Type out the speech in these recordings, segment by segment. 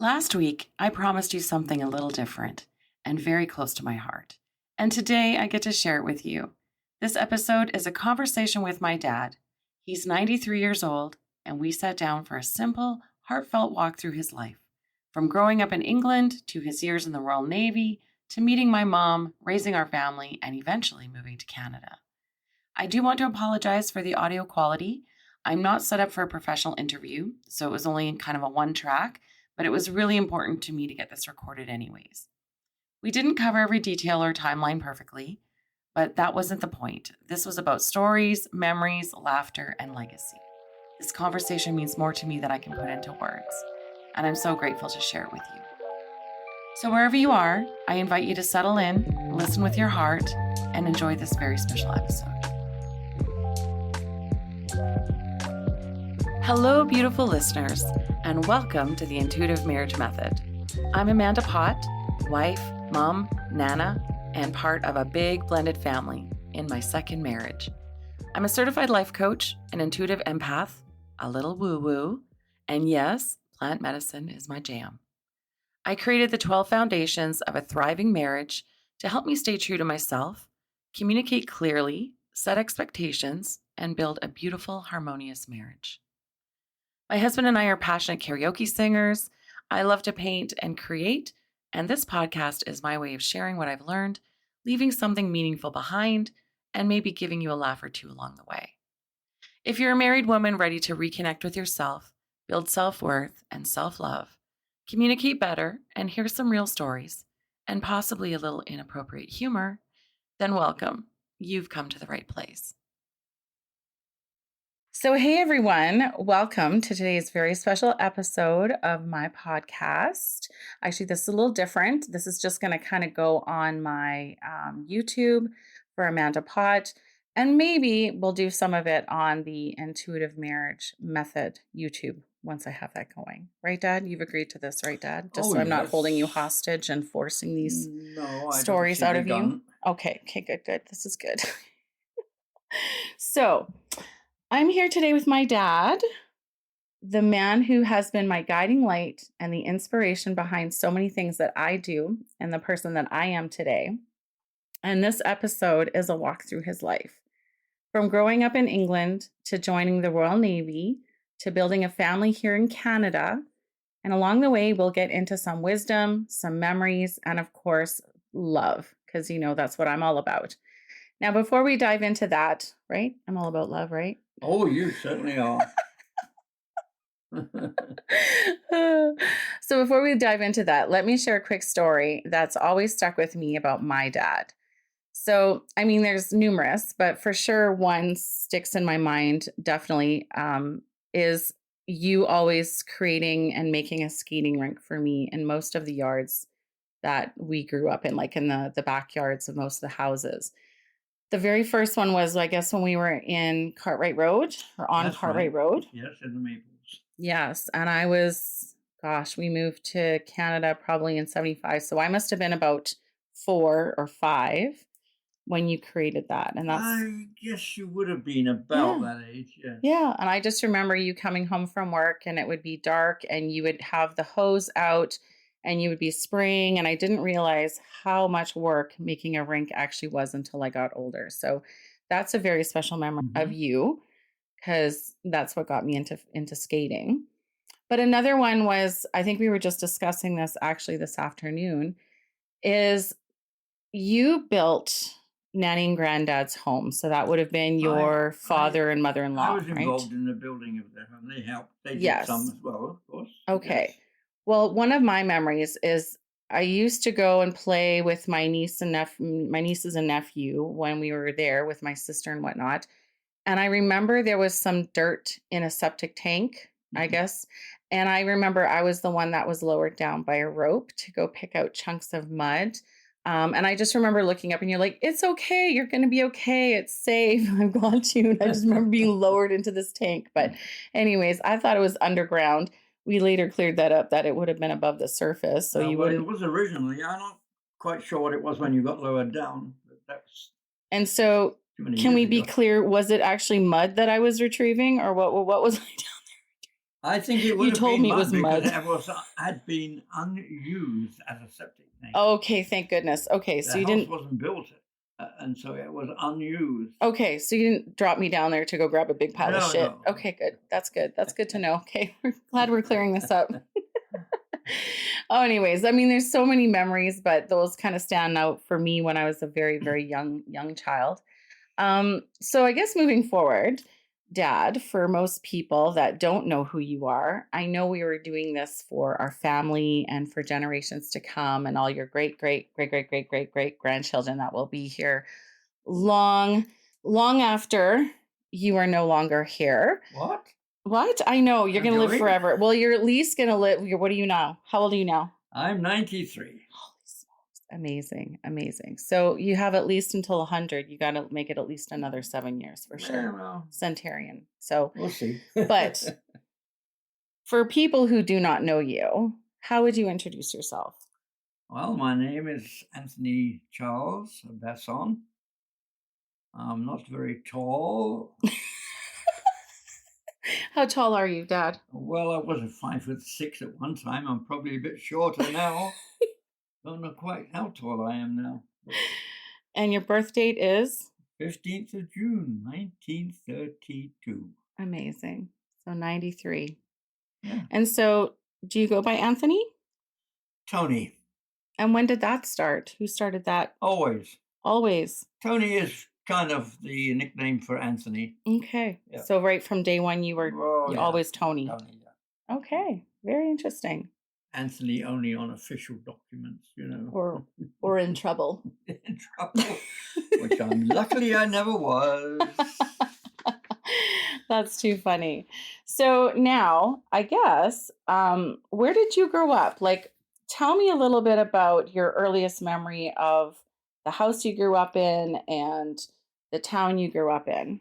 Last week, I promised you something a little different and very close to my heart. And today I get to share it with you. This episode is a conversation with my dad. He's 93 years old, and we sat down for a simple, heartfelt walk through his life. From growing up in England to his years in the Royal Navy to meeting my mom, raising our family, and eventually moving to Canada. I do want to apologize for the audio quality. I'm not set up for a professional interview, so it was only kind of a one track, but it was really important to me to get this recorded anyways. We didn't cover every detail or timeline perfectly, but that wasn't the point. This was about stories, memories, laughter, and legacy. This conversation means more to me than I can put into words, and I'm so grateful to share it with you. So wherever you are, I invite you to settle in, listen with your heart, and enjoy this very special episode. Hello, beautiful listeners, and welcome to the Intuitive Marriage Method. I'm Amanda Pott, wife, mom, nana, and part of a big blended family in my second marriage. I'm a certified life coach, an intuitive empath, a little woo-woo, and yes, plant medicine is my jam. I created the 12 foundations of a thriving marriage to help me stay true to myself, communicate clearly, set expectations, and build a beautiful, harmonious marriage. My husband and I are passionate karaoke singers. I love to paint and create, and this podcast is my way of sharing what I've learned, leaving something meaningful behind, and maybe giving you a laugh or two along the way. If you're a married woman ready to reconnect with yourself, build self-worth and self-love, communicate better, and hear some real stories, and possibly a little inappropriate humor, then welcome. You've come to the right place. So, hey everyone, welcome to today's very special episode of my podcast. Actually, this is a little different. This is just going to kind of go on my YouTube for Amanda Pott, and maybe we'll do some of it on the Intuitive Marriage Method YouTube once I have that going. Right, Dad? You've agreed to this, right, Dad? Just so I'm not holding you hostage and forcing these stories out of you. Okay, good. This is good. So, I'm here today with my dad, the man who has been my guiding light and the inspiration behind so many things that I do and the person that I am today. And this episode is a walk through his life. From growing up in England to joining the Royal Navy to building a family here in Canada. And along the way, we'll get into some wisdom, some memories, and of course, love, because that's what I'm all about. Now, before we dive into that, right? I'm all about love, right? Oh, you certainly are. So before we dive into that, let me share a quick story that's always stuck with me about my dad. So, there's numerous, but for sure one sticks in my mind definitely is you always creating and making a skating rink for me in most of the yards that we grew up in, like in the backyards of most of the houses. The very first one was, I guess, when we were in Cartwright Road or on Cartwright Road. Yes, in the Maples. Yes. And we moved to Canada probably in 75. So I must have been about 4 or 5 when you created that. And I guess you would have been about that age. Yeah. Yeah. And I just remember you coming home from work and it would be dark and you would have the hose out and you would be spraying. And I didn't realize how much work making a rink actually was until I got older. So that's a very special memory of you, because that's what got me into skating. But another one was, I think we were just discussing this actually this afternoon, is you built Nanny and Granddad's home. So that would have been your father and mother-in-law, I was right? involved in the building of their home. They helped. They did some as well, of course. Okay. Yes. Well, one of my memories is I used to go and play with my nieces and nephew when we were there with my sister and whatnot. And I remember there was some dirt in a septic tank, I guess. And I remember I was the one that was lowered down by a rope to go pick out chunks of mud. And I just remember looking up and you're like, it's okay. You're going to be okay. It's safe. I've got you. And I just remember being lowered into this tank. But anyways, I thought it was underground. We later cleared that up, that it would have been above the surface. So it was originally. I'm not quite sure what it was when you got lowered down. But that's. And so can we be clear? Was it actually mud that I was retrieving, or what was I down I think it would You have told been me it mud was because mud. had been unused as a septic tank. Okay, thank goodness. Okay, so The you house didn't. wasn't built, and so it was unused. Okay, so you didn't drop me down there to go grab a big pile of No, shit. no. Okay, good. That's good. That's good to know. Okay, we're glad we're clearing this up. Oh, anyways, I mean, there's so many memories, but those kind of stand out for me when I was a very, very young child. So I guess moving forward, Dad, for most people that don't know who you are, I know we were doing this for our family and for generations to come, and all your great grandchildren that will be here long, long after you are no longer here. What? What? I know you're I'm going to live going? forever. Well, you're at least going to live. What are you now? How old are you now? I'm 93. Holy smokes. Amazing. Amazing. So you have at least until 100. You got to make it at least another 7 years for sure. Yeah, well, Centurion. So, we'll see. but for people who do not know you, how would you introduce yourself? Well, my name is Anthony Charles Basson. I'm not very tall. How tall are you, Dad? Well, I was 5'6" at one time. I'm probably a bit shorter now. Don't know quite how tall I am now. And your birth date is? 15th of June, 1932. Amazing. So 93. Yeah. And so do you go by Anthony? Tony. And when did that start? Who started that? Always. Always. Tony is kind of the nickname for Anthony. Okay. Yeah. So right from day one, you were always Tony. Tony, yeah. Okay. Very interesting. Anthony only on official documents, you know. Or in trouble. In trouble, which luckily I never was. That's too funny. So now, I guess, where did you grow up? Like, tell me a little bit about your earliest memory of the house you grew up in and the town you grew up in.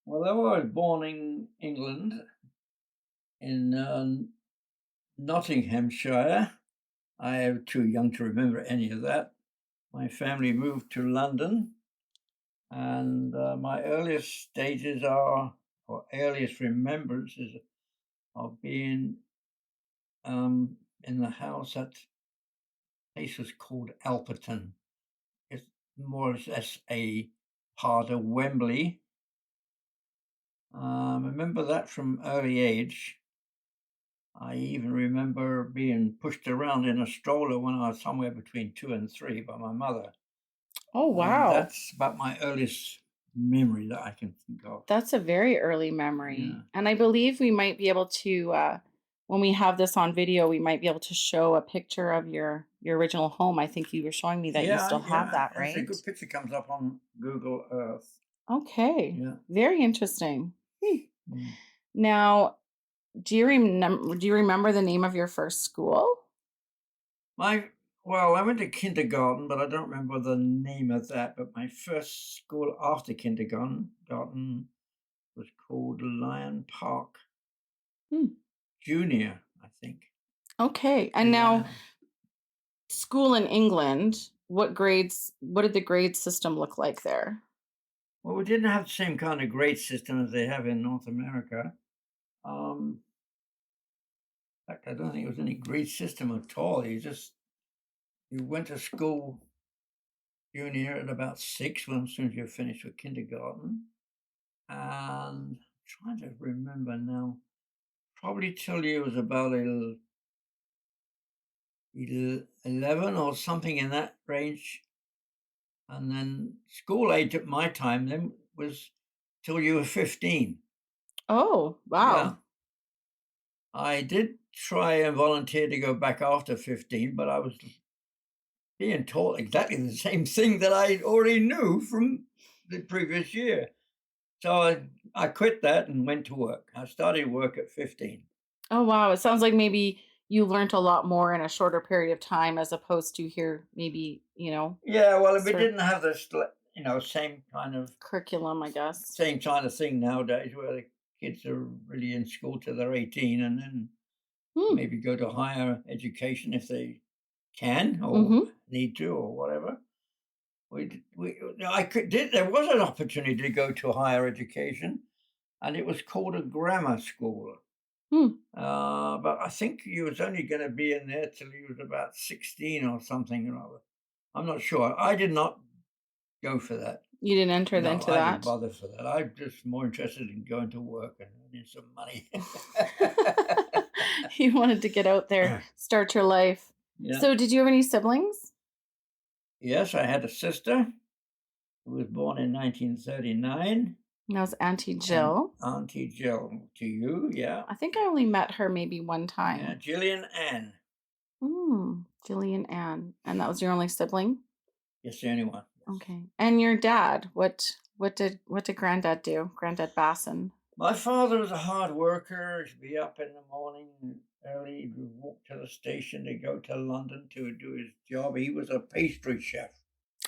Well, I was born in England, in Nottinghamshire. I am too young to remember any of that. My family moved to London, and my earliest stages or earliest remembrances of being in the house at a place was called Alperton. It's more or less a part of Wembley. I remember that from early age. I even remember being pushed around in a stroller when I was somewhere between 2 and 3 by my mother. Oh, wow. That's about my earliest memory that I can think of. That's a very early memory. Yeah. And I believe we might be able to, when we have this on video, we might be able to show a picture of your original home. I think you were showing me that you still have that, right? A good picture comes up on Google Earth. Okay. Yeah. Very interesting. Now, do you remember the name of your first school? Well, I went to kindergarten, but I don't remember the name of that. But my first school after kindergarten was called Lion Park Junior, I think. Okay. And now, school in England, what did the grade system look like there? Well, we didn't have the same kind of grade system as they have in North America. In fact, I don't think it was any grade system at all. You went to school junior at about 6 when as soon as you finished with kindergarten. And I'm trying to remember now, probably till you was about 11 or something in that range. And then school age at my time then was till you were 15. Oh, wow. Yeah. I did try and volunteer to go back after 15, but I was being taught exactly the same thing that I already knew from the previous year. So I quit that and went to work. I started work at 15. Oh, wow. It sounds like maybe you learned a lot more in a shorter period of time as opposed to here, maybe, Yeah, well, we didn't have this, same kind of curriculum, I guess. Same kind of thing nowadays where the kids are really in school till they're 18 and then maybe go to higher education if they can or need to or whatever. There was an opportunity to go to higher education, and it was called a grammar school. But I think he was only going to be in there till he was about 16 or something or other. I'm not sure. I did not go for that. You didn't enter No, into I that? didn't bother for that. I'm just more interested in going to work and earning some money. You wanted to get out there, start your life. Yeah. So did you have any siblings? Yes, I had a sister who was born in 1939. That was Auntie Jill. And Auntie Jill to you, yeah. I think I only met her maybe one time. Yeah, Gillian Ann. Gillian Ann. And that was your only sibling? Yes, the only one. Okay. And your dad, what did Granddad do? Granddad Basson. My father was a hard worker. He'd be up in the morning early. He'd walk to the station to go to London to do his job. He was a pastry chef.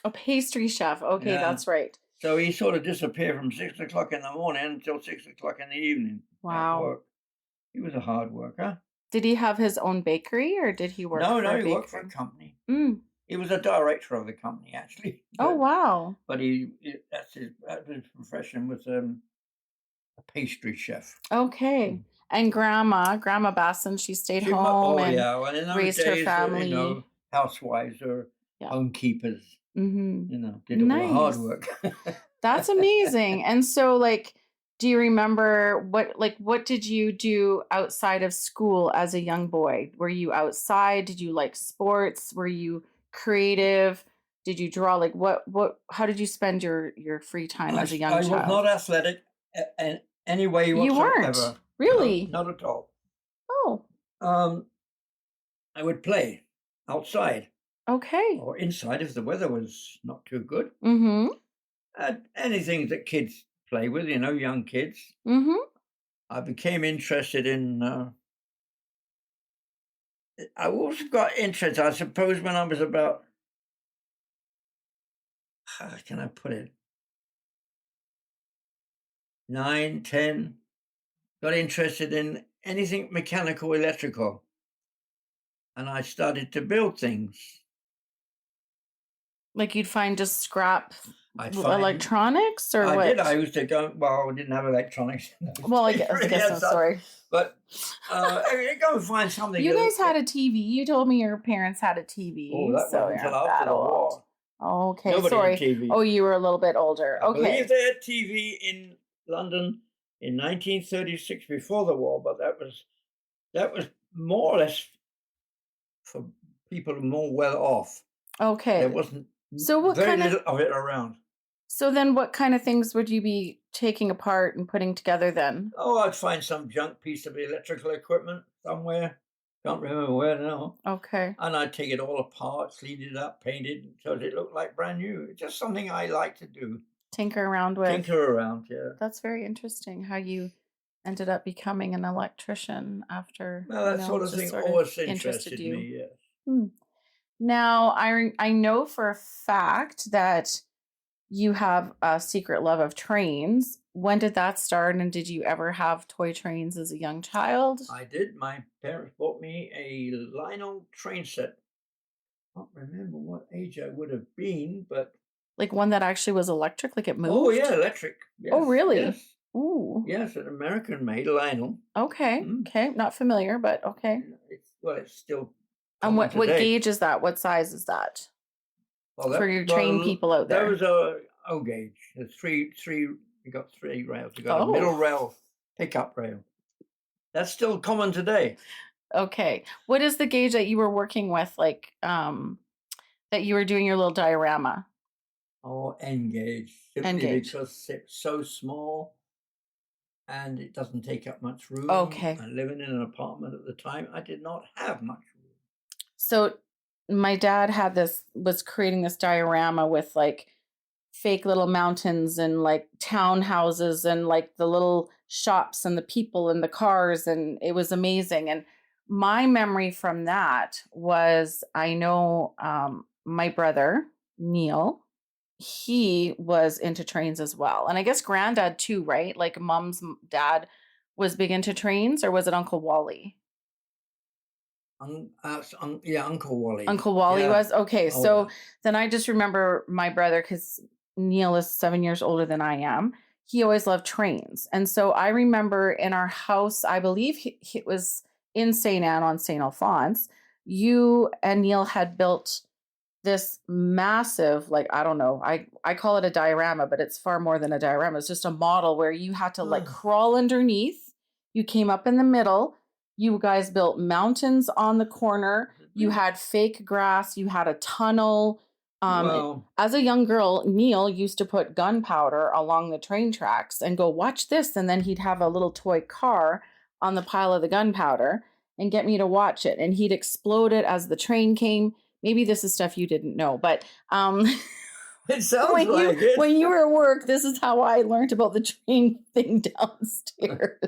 A pastry chef. Okay, Yeah. that's right. So he sort of disappeared from 6 o'clock in the morning until 6 o'clock in the evening. Wow. At work. He was a hard worker. Did he have his own bakery or did he work for a bakery? No, he worked for a company. He was a director of the company, actually. Oh, wow. But that's his profession was a pastry chef. Okay. And Grandma Basson, she stayed home and well, in those raised days, her family. Housewives or homekeepers, did all the hard work. That's amazing. And so, do you remember what did you do outside of school as a young boy? Were you outside? Did you like sports? Were you creative? Did you draw? How did you spend your free time as a young child? I was not athletic in any way whatsoever. You weren't? Really? No, not at all. Oh. I would play outside. Okay. Or inside if the weather was not too good. Anything that kids play with, young kids. I became interested in. I also got interested, I suppose, when I was about. How can I put it? 9, 10. Got interested in anything mechanical, electrical, and I started to build things. Like you'd find just scrap electronics or what? I did. I used to go. Well, I didn't have electronics. Well, I guess I'm sorry. But go and find something. You guys had a TV. You told me your parents had a TV. Oh, that wasn't until after the war. Okay, Nobody sorry. had TV. Oh, you were a little bit older. I Okay. believe they had TV in London in 1936 before the war, but that was more or less for people more well off. Okay. There wasn't little of it around. So then what kind of things would you be taking apart and putting together then? Oh, I'd find some junk piece of electrical equipment somewhere. Can't remember where now. Okay. And I'd take it all apart, clean it up, paint it until it looked like brand new. It's just something I like to do. Tinker around with. Tinker around, yeah. That's very interesting how you ended up becoming an electrician after. Well, that sort of thing always interested me, yes. Now, I know for a fact that you have a secret love of trains. When did that start, and did you ever have toy trains as a young child? I did. My parents bought me a Lionel train set. I don't remember what age I would have been, but... Like one that actually was electric, like it moved? Oh, yeah, electric. Yes, oh, really? Yes. Ooh. Yes, an American-made Lionel. Okay, okay. Not familiar, but okay. It's still... And what gauge is that? What size is that? For your train people out there. That was a O gauge. There's three. We got 3 rails. We got a middle rail, pickup rail. That's still common today. Okay. What is the gauge that you were working with? That you were doing your little diorama? Oh, N gauge. Simply because it's so small and it doesn't take up much room. Okay. And living in an apartment at the time, I did not have much room. So my dad was creating this diorama with fake little mountains and townhouses and the little shops and the people and the cars, and it was amazing. And my memory from that was, I know my brother Neil, he was into trains as well, and I guess Granddad too, right? Like Mom's dad was big into trains, or was it Uncle Wally? Yeah, Uncle Wally. Uncle Wally was? Okay, then I just remember my brother, because Neil is 7 years older than I am. he always loved trains. And so I remember in our house, I believe it was in St. Anne on St. Alphonse, you and Neil had built this massive, like, I don't know, I call it a diorama, but it's far more than a diorama. It's just a model where you had to like crawl underneath. You came up in the middle. You guys built mountains on the corner. You had fake grass. You had a tunnel. Well, As a young girl, Neil used to put gunpowder along the train tracks and go, watch this. And then he'd have a little toy car on the pile of the gunpowder and get me to watch it. And he'd explode it as the train came. Maybe this is stuff you didn't know, but it sounds like it. When you were at work, this is how I learned about the train thing downstairs.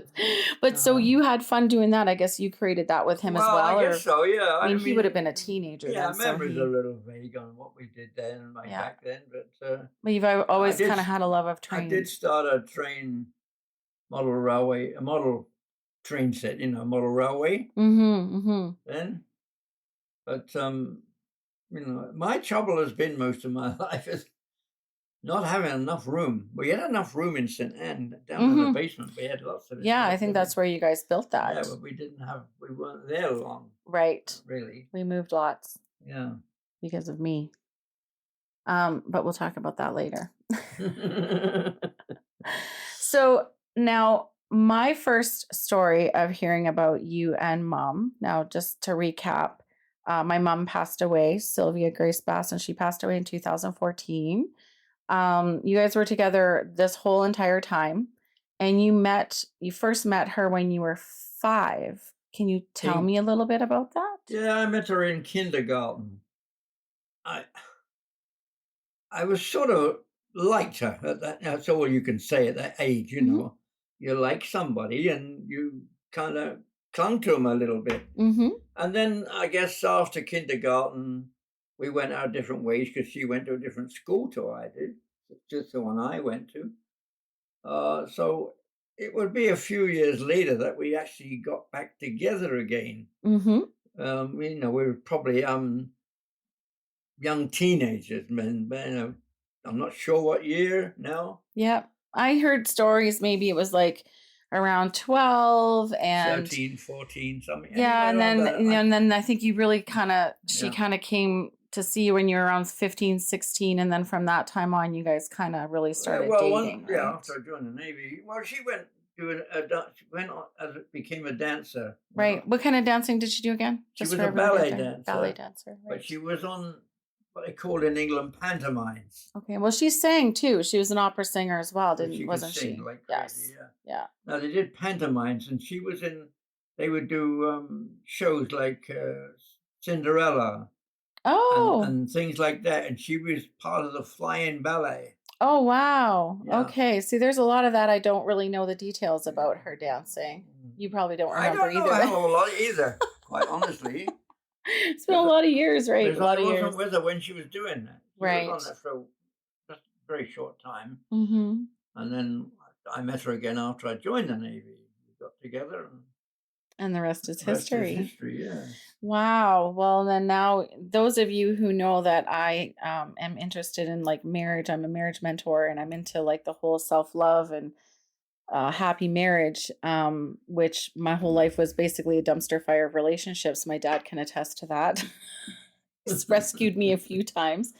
But so you had fun doing that. I guess you created that with him as well. I guess so, yeah. I mean, he would have been a teenager yeah, then. memories are a little vague on what we did then, back then. But you've always kind of had a love of trains. I did start a train model railway, a model train set, model railway. Then, but my trouble has been most of my life is not having enough room. We had enough room in St. Anne down in the basement. We had lots of it. Yeah, I think that's where you guys built that. Yeah, but we weren't there long. Right. Really. We moved lots. Yeah. Because of me. But we'll talk about that later. So now my first story of hearing about you and Mom, now just to recap, my mom passed away, Sylvia Grace Basson. She passed away in 2014. You guys were together this whole entire time, and you first met her when you were 5. Can you tell me a little bit about that? Yeah, I met her in kindergarten. I was sort of liked her at that. That's all you can say at that age, You like somebody, and you kind of clung to them a little bit. And then I guess after kindergarten, we went our different ways because she went to a different school to I did, just the one I went to. So it would be a few years later that we actually got back together again. We were probably young teenagers, men. I'm not sure what year now. Yeah, I heard stories. Maybe it was like around 12 and 13, 14, something. Yeah, and then I think you really she kind of came to see you when you were around 15, 16, and then from that time on, you guys kind of really started dating. Yeah, after I joined the Navy. Well, she went to became a dancer. Right. What kind of dancing did she do again? She was a ballet dancer. Ballet dancer. Right. But she was on what they called in England pantomimes. Okay. Well, she sang too. She was an opera singer as well, wasn't she? Like yes. Crazy, yeah. Now they did pantomimes, and she was in. They would do shows like Cinderella. Oh. And things like that, and she was part of the flying ballet. Oh wow! Yeah. Okay, see, there's a lot of that I don't really know the details about her dancing. You probably don't remember I don't know either. a hell of a lot either, quite honestly. It's been a lot of years, right? A lot of years. I wasn't with her when she was doing that. Right. She was on that for just a very short time. And then I met her again after I joined the Navy. We got together. And the rest is history. Yeah. Wow. Well, then now those of you who know that I am interested in like marriage, I'm a marriage mentor, and I'm into like the whole self-love and happy marriage, which my whole life was basically a dumpster fire of relationships. My dad can attest to that. He's rescued me a few times.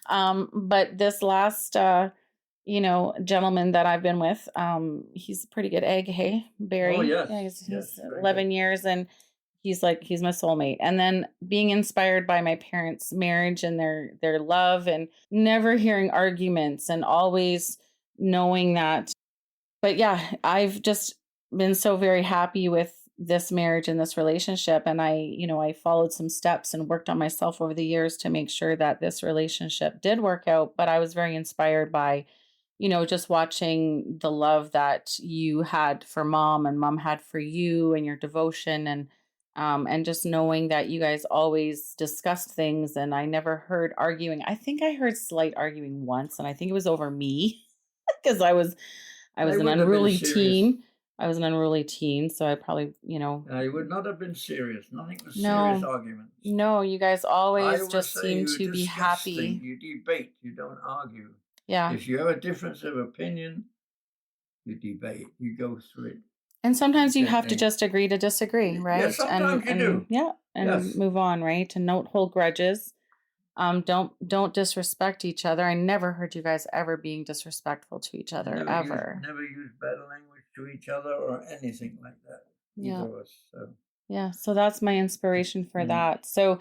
But this last gentleman that I've been with, he's a pretty good egg, hey, Barry? Oh, yes. Yeah, he's 11 years, and he's my soulmate. And then being inspired by my parents' marriage and their love, and never hearing arguments, and always knowing that. But yeah, I've just been so very happy with this marriage and this relationship. And I followed some steps and worked on myself over the years to make sure that this relationship did work out. But I was very inspired by just watching the love that you had for Mom and Mom had for you, and your devotion, and just knowing that you guys always discussed things, and I never heard arguing. I think I heard slight arguing once, and I think it was over me because I was an unruly teen. I was an unruly teen, so I probably, I would not have been serious. Nothing was serious arguments. No, you guys always just seem to be happy. You debate, you don't argue. Yeah. If you have a difference of opinion, you debate, you go through it. And sometimes you have to gently. just agree to disagree, Yeah, right? sometimes you do. Yeah, and Yes. move on, right? And don't hold grudges. Don't disrespect each other. I never heard you guys ever being disrespectful to each other, ever. Never use bad language to each other or anything like that. Yeah. Either of us. So. Yeah, so that's my inspiration for Mm. that. So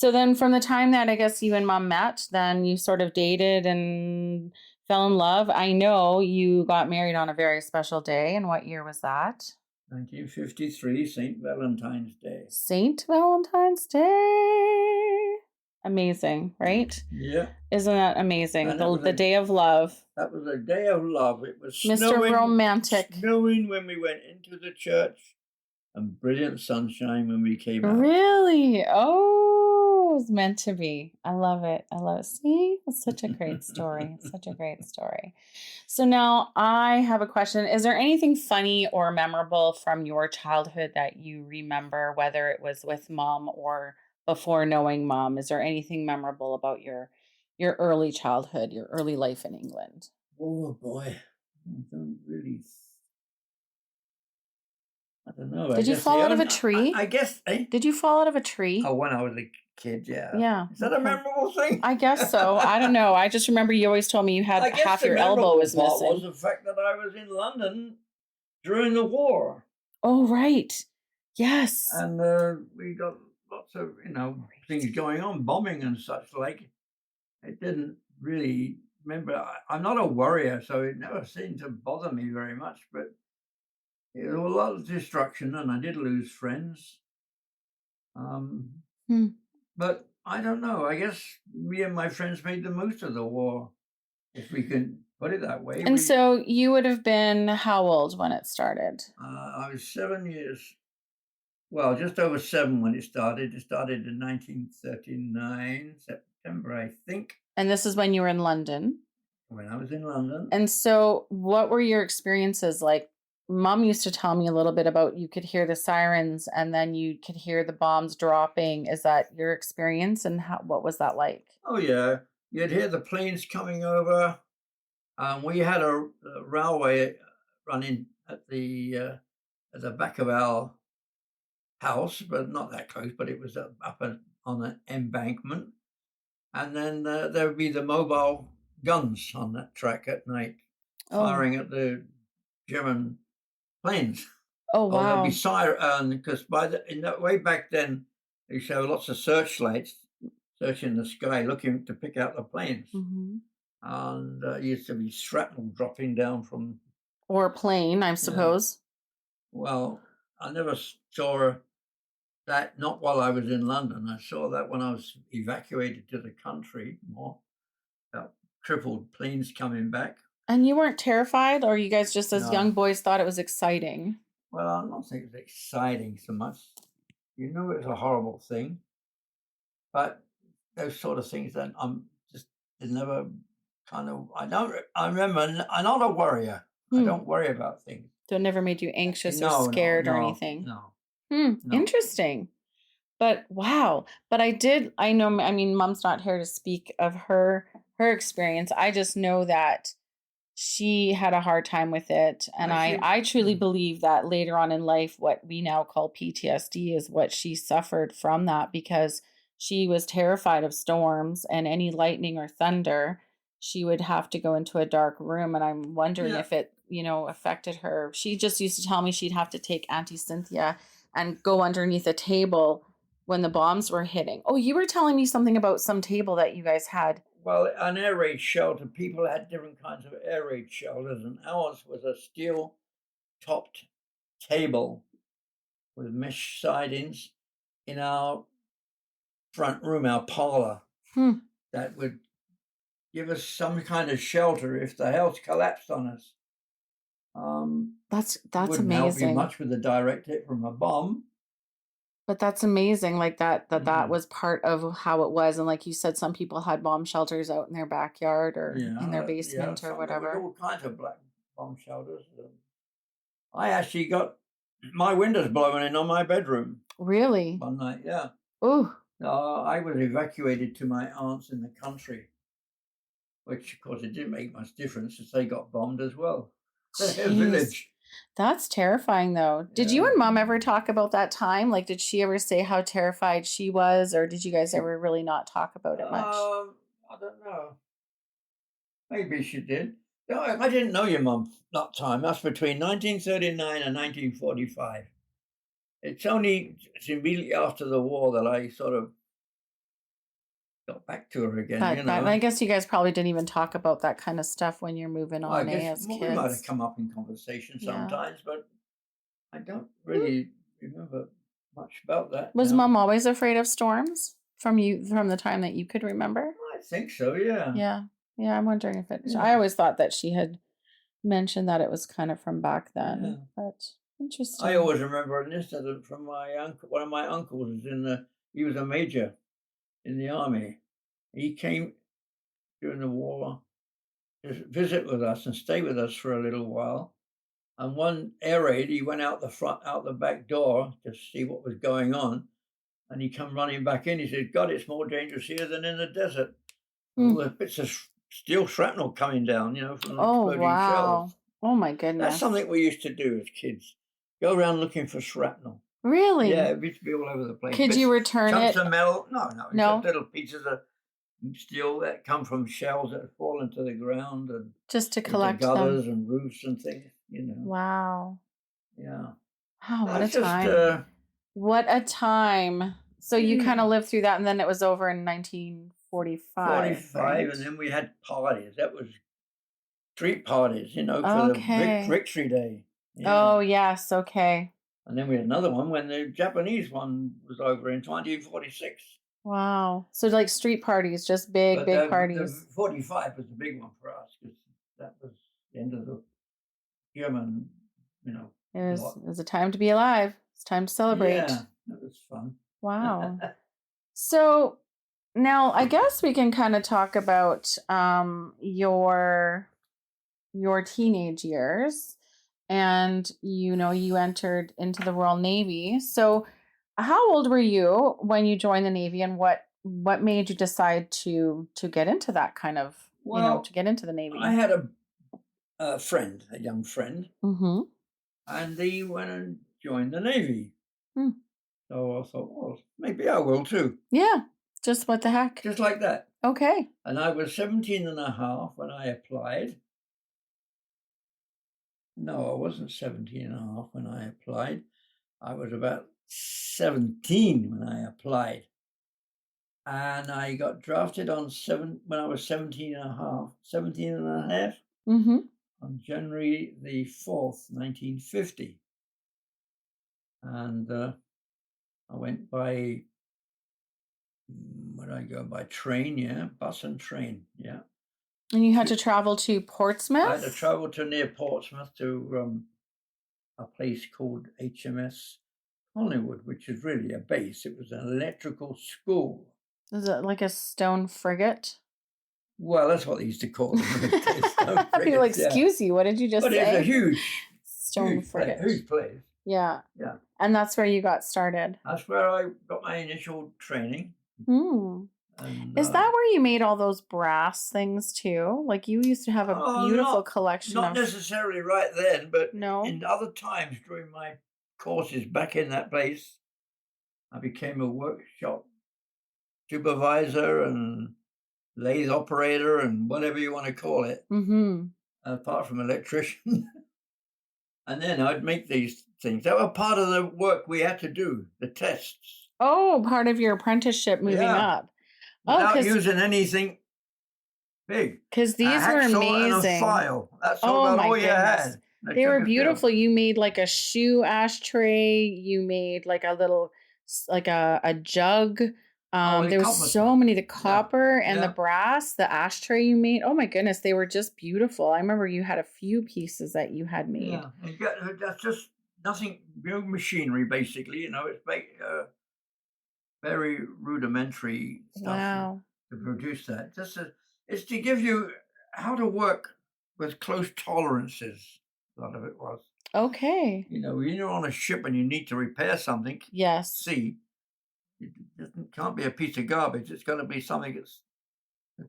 then from the time that I guess you and Mom met, then you sort of dated and fell in love. I know you got married on a very special day. And what year was that? 1953, St. Valentine's Day. St. Valentine's Day. Amazing, right? Yeah. Isn't that amazing? And The day of love. That was a day of love. It was Mr. snowing, Romantic. snowing when we went into the church, and brilliant sunshine when we came out. Really? Oh, it was meant to be. I love it. I love it. See, it's such a great story. It's such a great story. So now I have a question. Is there anything funny or memorable from your childhood that you remember, whether it was with Mom or before knowing Mom? Is there anything memorable about your early childhood, your early life in England? Oh boy, I don't really. I don't know. Did you fall out of a tree? I guess. Did you fall out of a tree? Oh, when I was a kid, yeah. Yeah. Is that a memorable thing? I guess so. I don't know. I just remember you always told me you had half your elbow was missing. Was the fact that I was in London during the war. Oh, right. Yes. And we got lots of, things going on, bombing and such like. It didn't really remember. I'm not a worrier, so it never seemed to bother me very much, but it was a lot of destruction and I did lose friends. But I don't know. I guess me and my friends made the most of the war, if we can put it that way. And so you would have been how old when it started? I was 7 years. Well, just over 7 when it started. It started in 1939, September, I think. And this is when you were in London? When I was in London. And so what were your experiences like? Mom used to tell me a little bit about you could hear the sirens and then you could hear the bombs dropping. Is that your experience, and what was that like? Oh, yeah. You'd hear the planes coming over. We had a railway running at the back of our house, but not that close, but it was up on an embankment. And then there would be the mobile guns on that track at night, firing at the German planes. Oh, wow. There'd be siren, because in that way back then, they used to have lots of searchlights searching the sky, looking to pick out the planes. Mm-hmm. And used to be shrapnel dropping down from... Or a plane, I suppose. Well, I never saw that, not while I was in London. I saw that when I was evacuated to the country, more about crippled planes coming back. And you weren't terrified, or you guys just as young boys thought it was exciting? Well, I don't think it was exciting so much. You know, it's a horrible thing. But those sort of things that I'm just never kind of, I remember, I'm not a worrier. I don't worry about things. So it never made you anxious or scared or anything? No. Interesting. But wow. But I know, Mom's not here to speak of her experience. I just know that she had a hard time with it. And I truly believe that later on in life, what we now call PTSD is what she suffered from that, because she was terrified of storms and any lightning or thunder. She would have to go into a dark room. And I'm wondering if it, affected her. She just used to tell me she'd have to take Auntie Cynthia and go underneath a table when the bombs were hitting. Oh, you were telling me something about some table that you guys had. Well, an air raid shelter, people had different kinds of air raid shelters, and ours was a steel-topped table with mesh sidings in our front room, our parlor, that would give us some kind of shelter if the house collapsed on us. That's wouldn't amazing. help you much with a direct hit from a bomb. But that's amazing, like that was part of how it was. And like you said, some people had bomb shelters out in their backyard or in their basement or whatever. All kinds of black bomb shelters. I actually got my windows blown in on my bedroom. Really? One night, yeah. Ooh. I was evacuated to my aunt's in the country, which of course it didn't make much difference as they got bombed as well. Jeez. village. That's terrifying, though. Did you Yeah. and Mom ever talk about that time? Like, did she ever say how terrified she was, or did you guys ever really not talk about it much? I don't know. Maybe she did. No, I didn't know your mum that time. That's between 1939 and 1945. It's immediately after the war that I sort of got back to her again, you But know. I guess you guys probably didn't even talk about that kind of stuff when you're moving Well, I on, guess as we might have kids. come up in conversation Yeah. sometimes, but I don't really remember much about that. Was now. Mom always afraid of storms from the time that you could remember? I think so, yeah. Yeah. I'm wondering if it. Yeah. I always thought that she had mentioned that it was kind of from back then, Yeah. but interesting. I always remember an incident from my uncle. One of my uncles he was a major in the army. He came during the war to visit with us and stay with us for a little while. And one air raid, he went out the back door to see what was going on. And he come running back in. He said, God, it's more dangerous here than in the desert. All the bits of steel shrapnel coming down, from the exploding shells. Oh, my goodness. That's something we used to do as kids. Go around looking for shrapnel. Really? Yeah, it used to be all over the place. Could you return chunks it? of metal? No. No? Just little pieces of steel that come from shells that have fallen to the ground and Just to collect gutters them. and roofs and things, Wow. Yeah. Wow, what a That's time. What a time. So you kind of lived through that, and then it was over in 1945. Right? And then we had parties. That was street parties, for Okay. the Victory Day. Yeah. Oh, yes. Okay. And then we had another one when the Japanese one was over in 1946. Wow. So like street parties, just big parties. The 45 was the big one for us because that was the end of the German, It was a time to be alive. It's time to celebrate. Yeah, that was fun. Wow. So now I guess we can kind of talk about your teenage years, and you entered into the Royal Navy. So how old were you when you joined the Navy, and what made you decide to get into that kind of to get into the Navy? I had a friend, a young friend, Mm-hmm. and he went and joined the Navy. So I thought, well, maybe I will too. Yeah, just what the heck? Just like that. Okay. And I was 17 and a half when I applied. No, I wasn't 17 and a half when I applied. I was about 17 when I applied. And I got drafted when I was 17 and a half. Mm-hmm. On January the 4th, 1950. And I went by, where did I go? By train, bus and train, yeah. And you had to travel to Portsmouth? I had to travel to near Portsmouth to a place called HMS Collingwood, which is really a base. It was an electrical school. Is it like a stone frigate? Well, that's what they used to call them. People, excuse you, what did you just say? But it's a huge stone frigate. Huge place. Yeah. Yeah. And that's where you got started. That's where I got my initial training. And, is that where you made all those brass things too? Like you used to have a beautiful collection. Not necessarily right then, but no. In other times during my courses back in that place, I became a workshop supervisor and lathe operator and whatever you want to call it, apart from electrician. And then I'd make these things. That were part of the work we had to do, the tests. Oh, part of your apprenticeship moving up. Without using anything big. Because these were amazing. And a file. That's all you had. They were beautiful. You made like a shoe ashtray. You made like a little, like a jug. There was so many, the copper and the brass, the ashtray you made. Oh my goodness, they were just beautiful. I remember you had a few pieces that you had made. Yeah, that's just nothing, machinery basically. It's very rudimentary stuff to produce that. It's to give you how to work with close tolerances. A lot of it was. Okay. When you're on a ship and you need to repair something. Yes. It can't be a piece of garbage. It's got to be something that's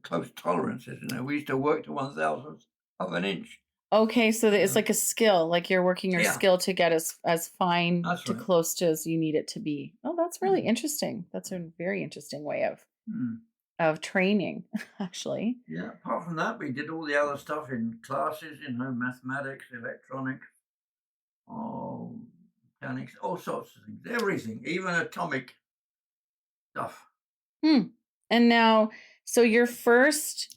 close tolerances. We used to work to 1,000th of an inch Okay, so it's like a skill, like you're working your Yeah. skill to get as fine That's to right. close to as you need it to be. Oh, that's really Mm. interesting. That's a very interesting way Mm. of training, actually. Yeah. Apart from that, we did all the other stuff in classes, mathematics, electronics, mechanics, all sorts of things, everything, even atomic stuff. And now, so your first,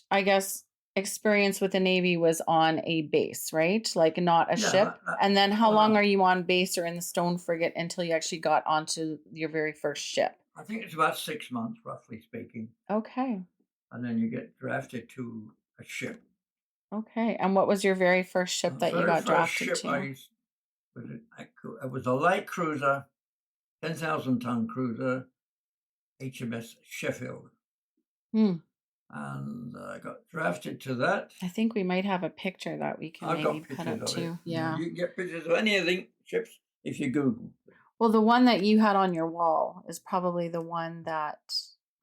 I guess, experience with the Navy was on a base, right? Like not a ship. And then how long are you on base or in the stone frigate until you actually got onto your very first ship? I think it's about 6 months, roughly speaking. Okay. And then you get drafted to a ship. Okay. And what was your very first ship that you got drafted to? It was a light cruiser, 10,000-ton cruiser, HMS Sheffield. And I got drafted to that. I think we might have a picture that we can maybe put up too. Yeah. You can get pictures of any of the ships if you Google. Well, the one that you had on your wall is probably the one that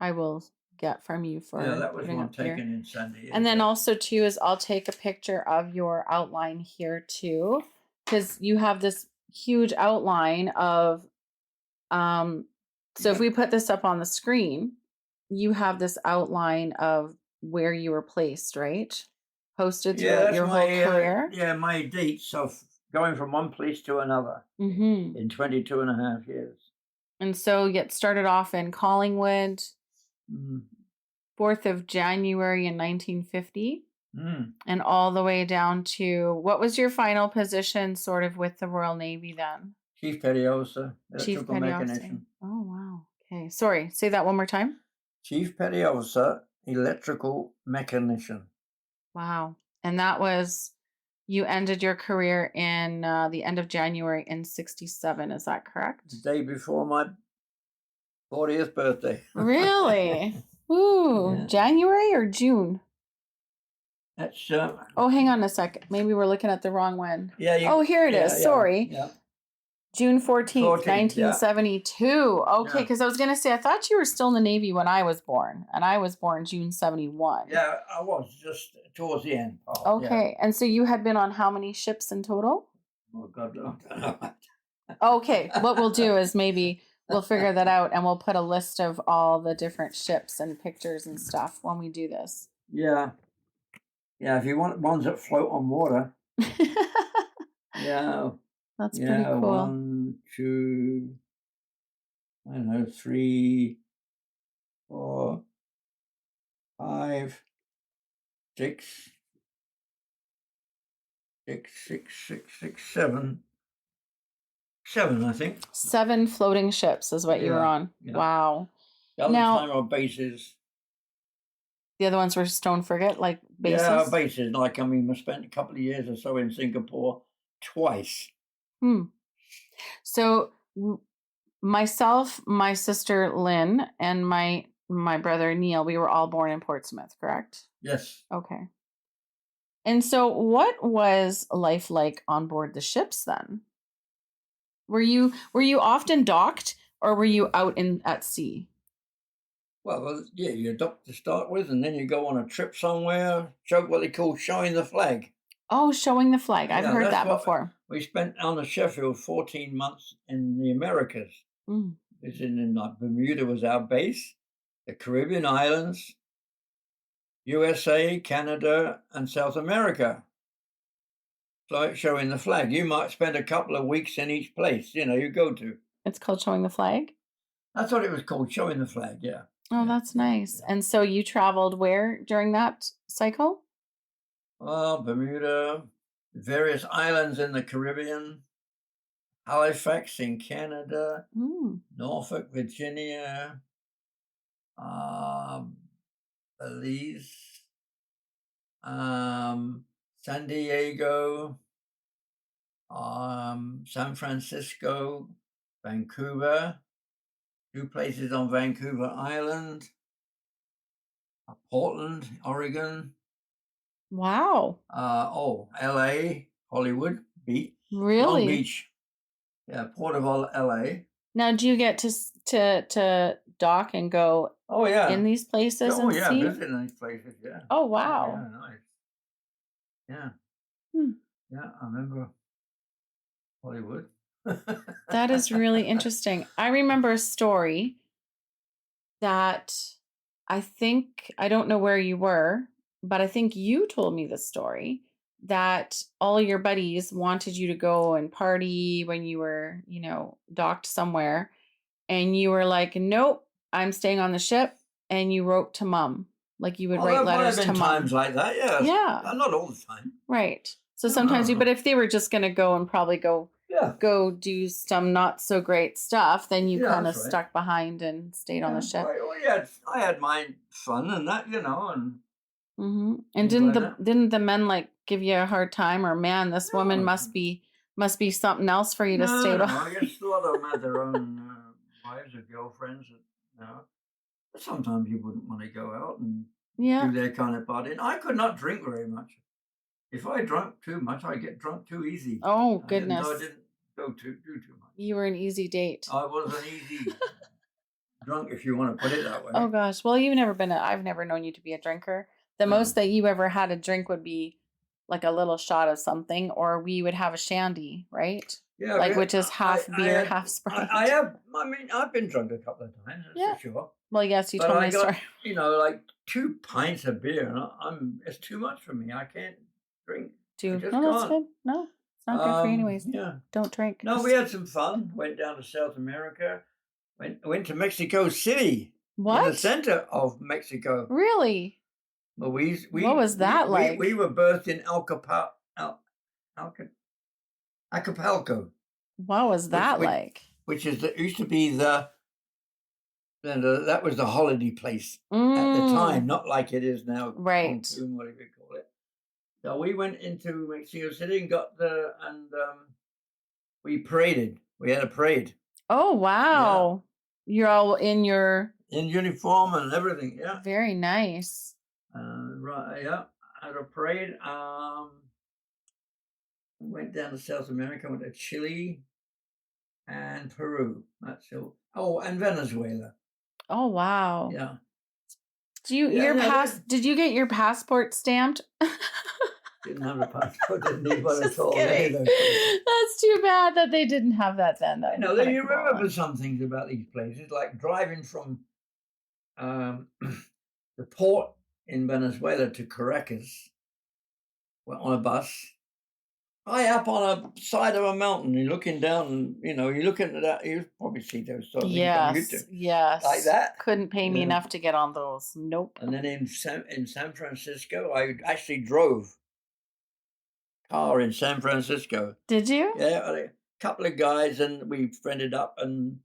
I will get from you for. Yeah, that was one taken in San Diego. And then also too is I'll take a picture of your outline here too, because you have this huge outline of so if we put this up on the screen, you have this outline of where you were placed, right? Posted throughout your whole career. My dates of going from one place to another in 22 and a half years. And so get started off in Collingwood, 4th of January in 1950, and all the way down to, what was your final position sort of with the Royal Navy then? Chief Petty Officer, Electrical Mechanician. Oh, wow. Okay. Sorry, say that one more time. Chief Petty Officer, Electrical Mechanician. Wow. And that was, you ended your career in the end of January in 1967. Is that correct? The day before my 40th birthday. Really? Ooh, yeah. January or June? That's oh, hang on a second. Maybe we're looking at the wrong one. Yeah. Here it is. Sorry. Yeah. June 14th, 1972. Yeah. Okay, because I was going to say, I thought you were still in the Navy when I was born, and I was born June 71. Yeah, I was just towards the end. Okay, and so you had been on how many ships in total? Oh, God, I don't know. Okay, what we'll do is maybe we'll figure that out, and we'll put a list of all the different ships and pictures and stuff when we do this. Yeah. Yeah, if you want ones that float on water. Yeah. That's pretty cool. 1, 2, I don't know, 3, 4, 5, 6, 7. 7, I think. 7 floating ships is what you were on. Yeah. Wow. The other time our bases. The other ones were stone frigate, like bases? Yeah, bases. Like, we spent a couple of years or so in Singapore twice. So myself, my sister Lynn, and my brother Neil, we were all born in Portsmouth, correct? Yes. Okay. And so what was life like on board the ships then? Were you often docked, or were you out at sea? Well, yeah, you dock to start with, and then you go on a trip somewhere, what they call showing the flag. Oh, showing the flag. I've heard that before. We spent on the Sheffield 14 months in the Americas. It's in Bermuda was our base, the Caribbean islands, USA, Canada, and South America. So showing the flag. You might spend a couple of weeks in each place, you go to. It's called showing the flag? That's what it was called, showing the flag, yeah. Oh, that's nice. And so you traveled where during that cycle? Bermuda, various islands in the Caribbean, Halifax in Canada, Norfolk, Virginia, Belize, San Diego, San Francisco, Vancouver, 2 places on Vancouver Island, Portland, Oregon. Wow. LA, Hollywood Beach. Really? Long Beach. Yeah, Port of LA. Now, do you get to dock and go in these places and see? Visit in these places, yeah. Oh, wow. Yeah, nice. Yeah. Hmm. Yeah, I remember Hollywood. That is really interesting. I remember a story that I don't know where you were, but I think you told me the story that all your buddies wanted you to go and party when you were, docked somewhere. And you were like, nope, I'm staying on the ship. And you wrote to mom. Like you would Well, write there might letters have to been mom. times like that, yes. Yeah. Not all the time. Right. So sometimes but if they were just going to go and probably go do some not so great stuff, then you kind of stuck behind and stayed on the ship. Well, yeah, I had my fun and that, and. Mm-hmm. And didn't the men like give you a hard time, or man, this woman must be something else for you to stay behind? I guess a lot of them had their own wives or girlfriends. But sometimes you wouldn't want to go out and do their kind of partying. I could not drink very much. If I drank too much, I get drunk too easy. Oh goodness! I didn't do too much. You were an easy date. I was an easy drunk, if you want to put it that way. Oh gosh! Well, I've never known you to be a drinker. The most that you ever had a drink would be like a little shot of something, or we would have a shandy, right? Yeah, which is half beer, half Sprite. I've been drunk a couple of times, that's for sure. Well, yes, you told me a story. Like 2 pints of beer, and it's too much for me. I can't drink. No, that's good. No, it's not good for you anyways. Yeah. Don't drink. No, we had some fun. Went down to South America. Went to Mexico City. What? In the center of Mexico. Really? Well, what was that like? We were birthed in Acapulco. What was that like? Which used to be that was the holiday place at the time, not like it is now. Right. Cancun, whatever you call it. So we went into Mexico City and we paraded. We had a parade. Oh wow! Yeah. You're all in uniform and everything. Yeah. Very nice. Right, yeah. Had a parade. Went down to South America, went to Chile and Peru. That's all. Oh, and Venezuela. Oh wow. Yeah. Did you get your passport stamped? Didn't have a passport, didn't need one at all. That's too bad that they didn't have that then. You remember some things about these places, like driving from the port in Venezuela to Caracas on a bus, high up on a side of a mountain. You're looking down, and you're looking at that. You probably see those sort of things on YouTube. Yes, like that. Couldn't pay me enough to get on those. Nope. And then in San Francisco, I actually drove a car in San Francisco. Did you? Yeah, a couple of guys, and we friended up, and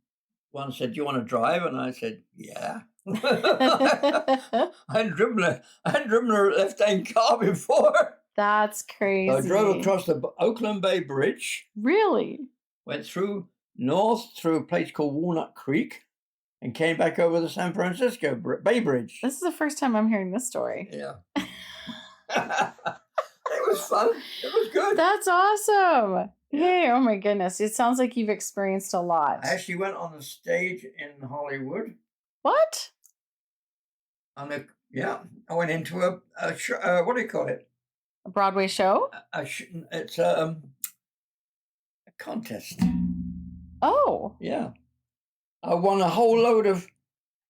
one said, "Do you want to drive?" And I said, "Yeah." I hadn't driven a left-hand car before. That's crazy. So I drove across the Oakland Bay Bridge. Really? Went north through a place called Walnut Creek and came back over the San Francisco Bay Bridge. This is the first time I'm hearing this story. Yeah. It was fun. It was good. That's awesome. Hey, oh my goodness. It sounds like you've experienced a lot. I actually went on the stage in Hollywood. What? I went into a show, what do you call it? A Broadway show? It's a contest. Oh. Yeah. I won a whole load of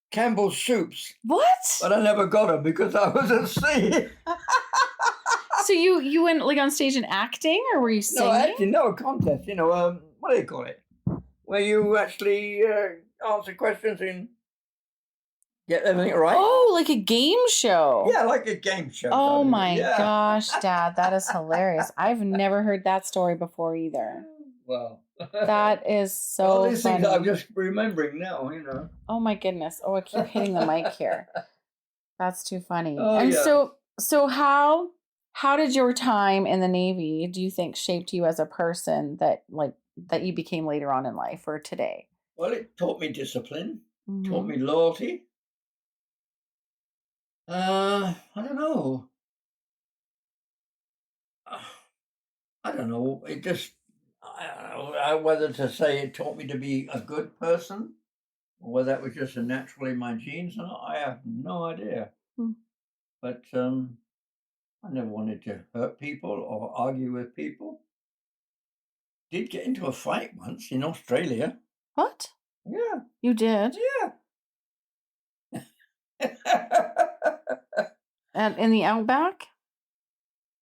Campbell's soups. What? But I never got them because I was at sea. So you went like on stage and acting, or were you singing? No, a contest. What do you call it? Where you actually answer questions and get everything right. Oh, like a game show. Yeah, like a game show. Oh my gosh, Dad, that is hilarious. I've never heard that story before either. Wow. That is so these funny. things I'm just remembering now, Oh my goodness. Oh, I keep hitting the mic here. That's too funny. Oh, and so how did your time in the Navy, do you think, shaped you as a person that you became later on in life or today? Well, it taught me discipline, taught me loyalty. I don't know. I don't know. It just, I don't know whether to say it taught me to be a good person or whether that was just a natural in my genes or not. I have no idea. But I never wanted to hurt people or argue with people. Did get into a fight once in Australia. What? Yeah. You did? Yeah. And in the outback?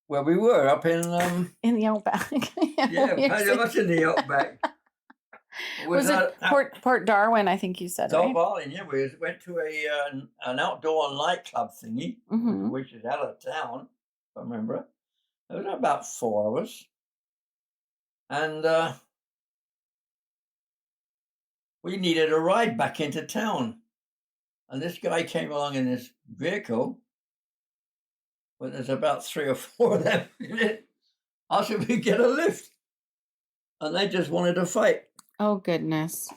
Well, we were up in In the outback. yeah, kind of much in the outback. Was it Port Darwin? I think you said, right? Darwin, yeah. We went to an outdoor nightclub thingy, which is out of town, if I remember. It was about 4 hours, and we needed a ride back into town. And this guy came along in this vehicle, but there's about 3 or 4 of them in it. How should we get a lift? And they just wanted to fight. Oh, goodness.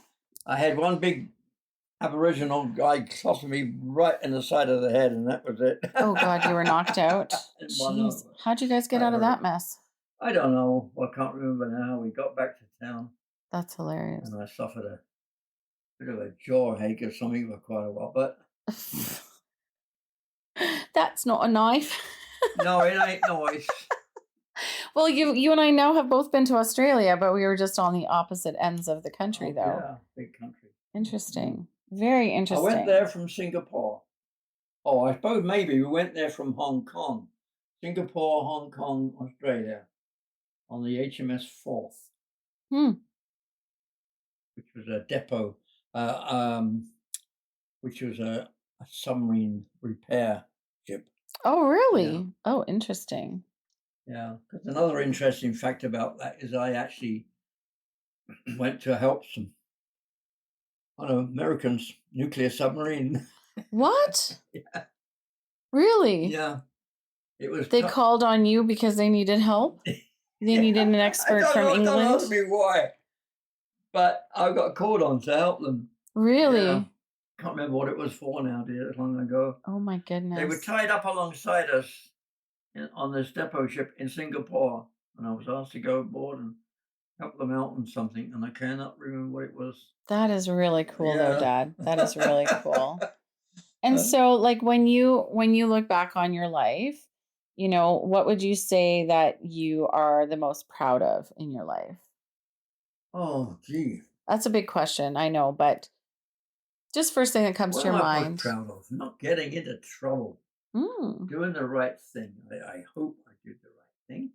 I had one big Aboriginal guy clobber me right in the side of the head, and that was it. Oh, God, you were knocked out? Jeez. How'd you guys get out of that mess? I don't know. I can't remember now. We got back to town. That's hilarious. And I suffered a bit of a jaw ache or something for quite a while, but... That's not a knife. No, it ain't nice. Well, you and I now have both been to Australia, but we were just on the opposite ends of the country, though. Yeah, big country. Interesting. Very interesting. I went there from Singapore. Oh, I suppose maybe we went there from Hong Kong. Singapore, Hong Kong, Australia. On the HMS Forth. Which was a depot, which was a submarine repair ship. Oh, really? Yeah. Oh, interesting. Yeah, because another interesting fact about that is I actually went to help some Americans' nuclear submarine. What? Yeah. Really? Yeah. It was. They called on you because they needed help? They needed an expert from England? Don't ask me why. But I got called on to help them. Really? Yeah. Can't remember what it was for now, dear. It was long ago. Oh, my goodness. They were tied up alongside us on this depot ship in Singapore, and I was asked to go aboard and help them out on something, and I cannot remember what it was. That is really cool, though, Dad. That is really cool. And so, like, when you look back on your life, what would you say that you are the most proud of in your life? Oh, gee. That's a big question, I know, but just first thing that comes to your mind. What am I most proud of? Not getting into trouble. Doing the right thing. I hope I did the right thing.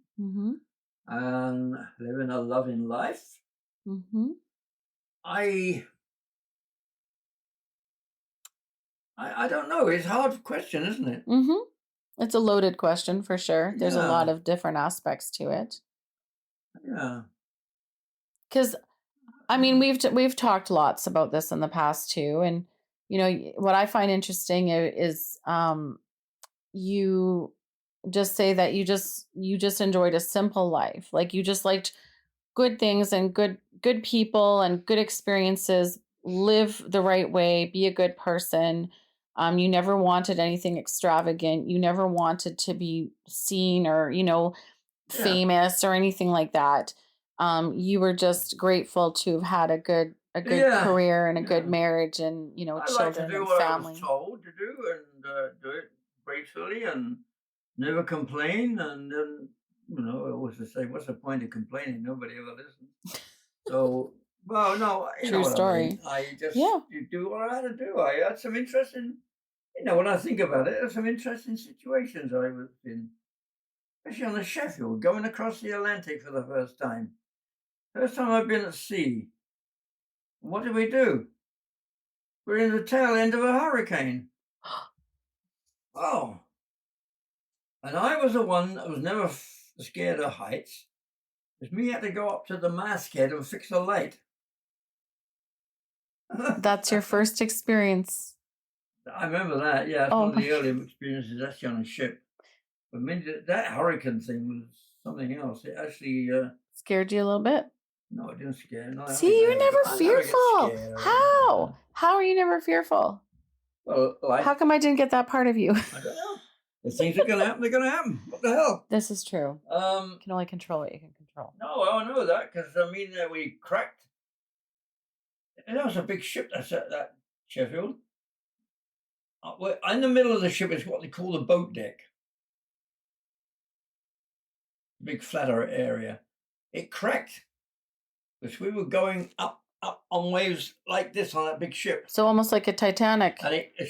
And living a loving life. I don't know. It's a hard question, isn't it? It's a loaded question for sure. There's a lot of different aspects to it. Yeah. Because, I mean, we've talked lots about this in the past too, and what I find interesting is you just say that you just enjoyed a simple life, like you just liked good things and good people and good experiences. Live the right way, be a good person. You never wanted anything extravagant. You never wanted to be seen or famous or anything like that. You were just grateful to have had a good career and a good marriage and children and family. I was told to do and do it gracefully and never complain. And then I always say, what's the point of complaining? Nobody ever listens. So, well, no, true story. I mean. I just do what I had to do. I had some interesting, when I think about it, there's some interesting situations I was in, especially on the Sheffield, going across the Atlantic for the first time. First time I've been at sea. What did we do? We're in the tail end of a hurricane. Oh. And I was the one that was never scared of heights. Because me had to go up to the masthead and fix the light. That's your first experience. I remember that, yeah. It's one of the earlier experiences actually on a ship. But that hurricane thing was something else. It actually... scared you a little bit? No, it didn't scare me. See, you're never fearful. How? How are you never fearful? Well, how come I didn't get that part of you? I don't know. If things are going to happen, they're going to happen. What the hell? This is true. You can only control what you can control. No, I know that because, we cracked. And that was a big ship that Sheffield. In the middle of the ship is what they call the boat deck. big flatter area. It cracked because we were going up on waves like this on that big ship. So almost like a Titanic. And the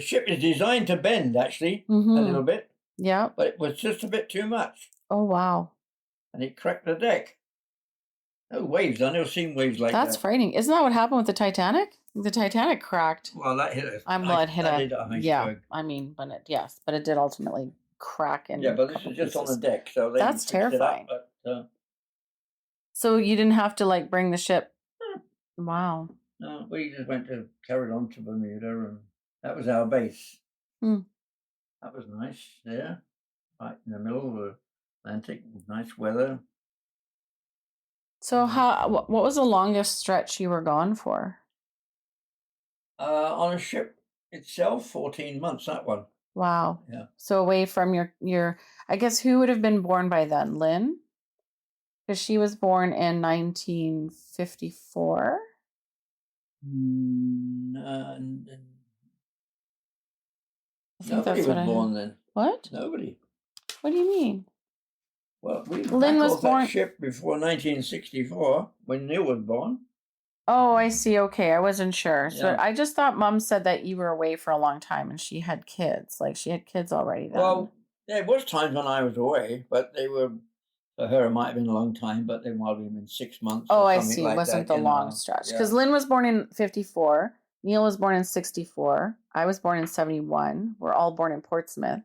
ship is designed to bend, actually, a little bit. Yeah. But it was just a bit too much. Oh, wow. And it cracked the deck. No waves. I've never seen waves like that. That's frightening. Isn't that what happened with the Titanic? The Titanic cracked. Well, that hit us. It hit a yeah. I mean, but it did ultimately crack. And yeah, but this is just on the deck, so they that's terrifying. it up, but, so you didn't have to like bring the ship. Wow. No, we just carried on to Bermuda, and that was our base. That was nice. Yeah, right in the middle of the Atlantic, nice weather. So what was the longest stretch you were gone for? On a ship itself, 14 months, that one. Wow. Yeah. So away from your I guess who would have been born by then? Lynn? Because she was born in 1954. Nobody was born then. What? Nobody. What do you mean? Well, Lynn was born that ship before 1964 when Neil was born. Oh, I see. Okay, I wasn't sure. So Yeah. I just thought Mom said that you were away for a long time and she had kids. Like she had kids already then. Well, there was times when I was away, but they were, for her it might have been a long time, but they might have been 6 months. Oh, or I something see. Like It wasn't that, the long stretch. Because Yeah. Lynn was born in 54. Neil was born in 64. I was born in 71. We're all born in Portsmouth.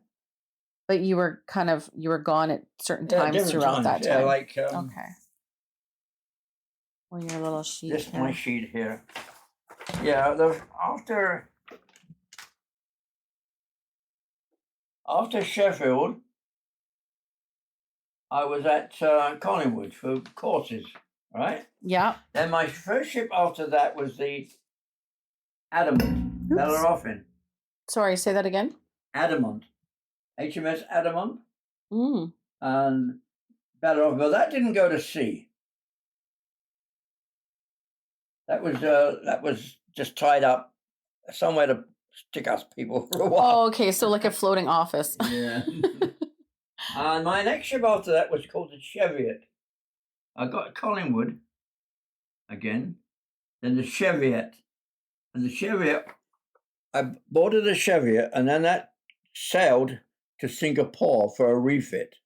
But you were gone at certain times different throughout times. that time. Yeah, like okay. Well, your little sheet this here. my sheet here. Yeah, after Sheffield, I was at Collingwood for courses, right? Yeah. Then my first ship after that was the Adamant, Bellerophon. Sorry, say that again. Adamant, HMS Adamant, Mm. and Bellerophon. But that didn't go to sea. That was just tied up somewhere to stick us people for a while. Oh, okay. So like a floating office. Yeah. And my next ship after that was called the Cheviot. I got Collingwood again, then the Cheviot. And the Cheviot, I boarded the Cheviot, and then that sailed to Singapore for a refit.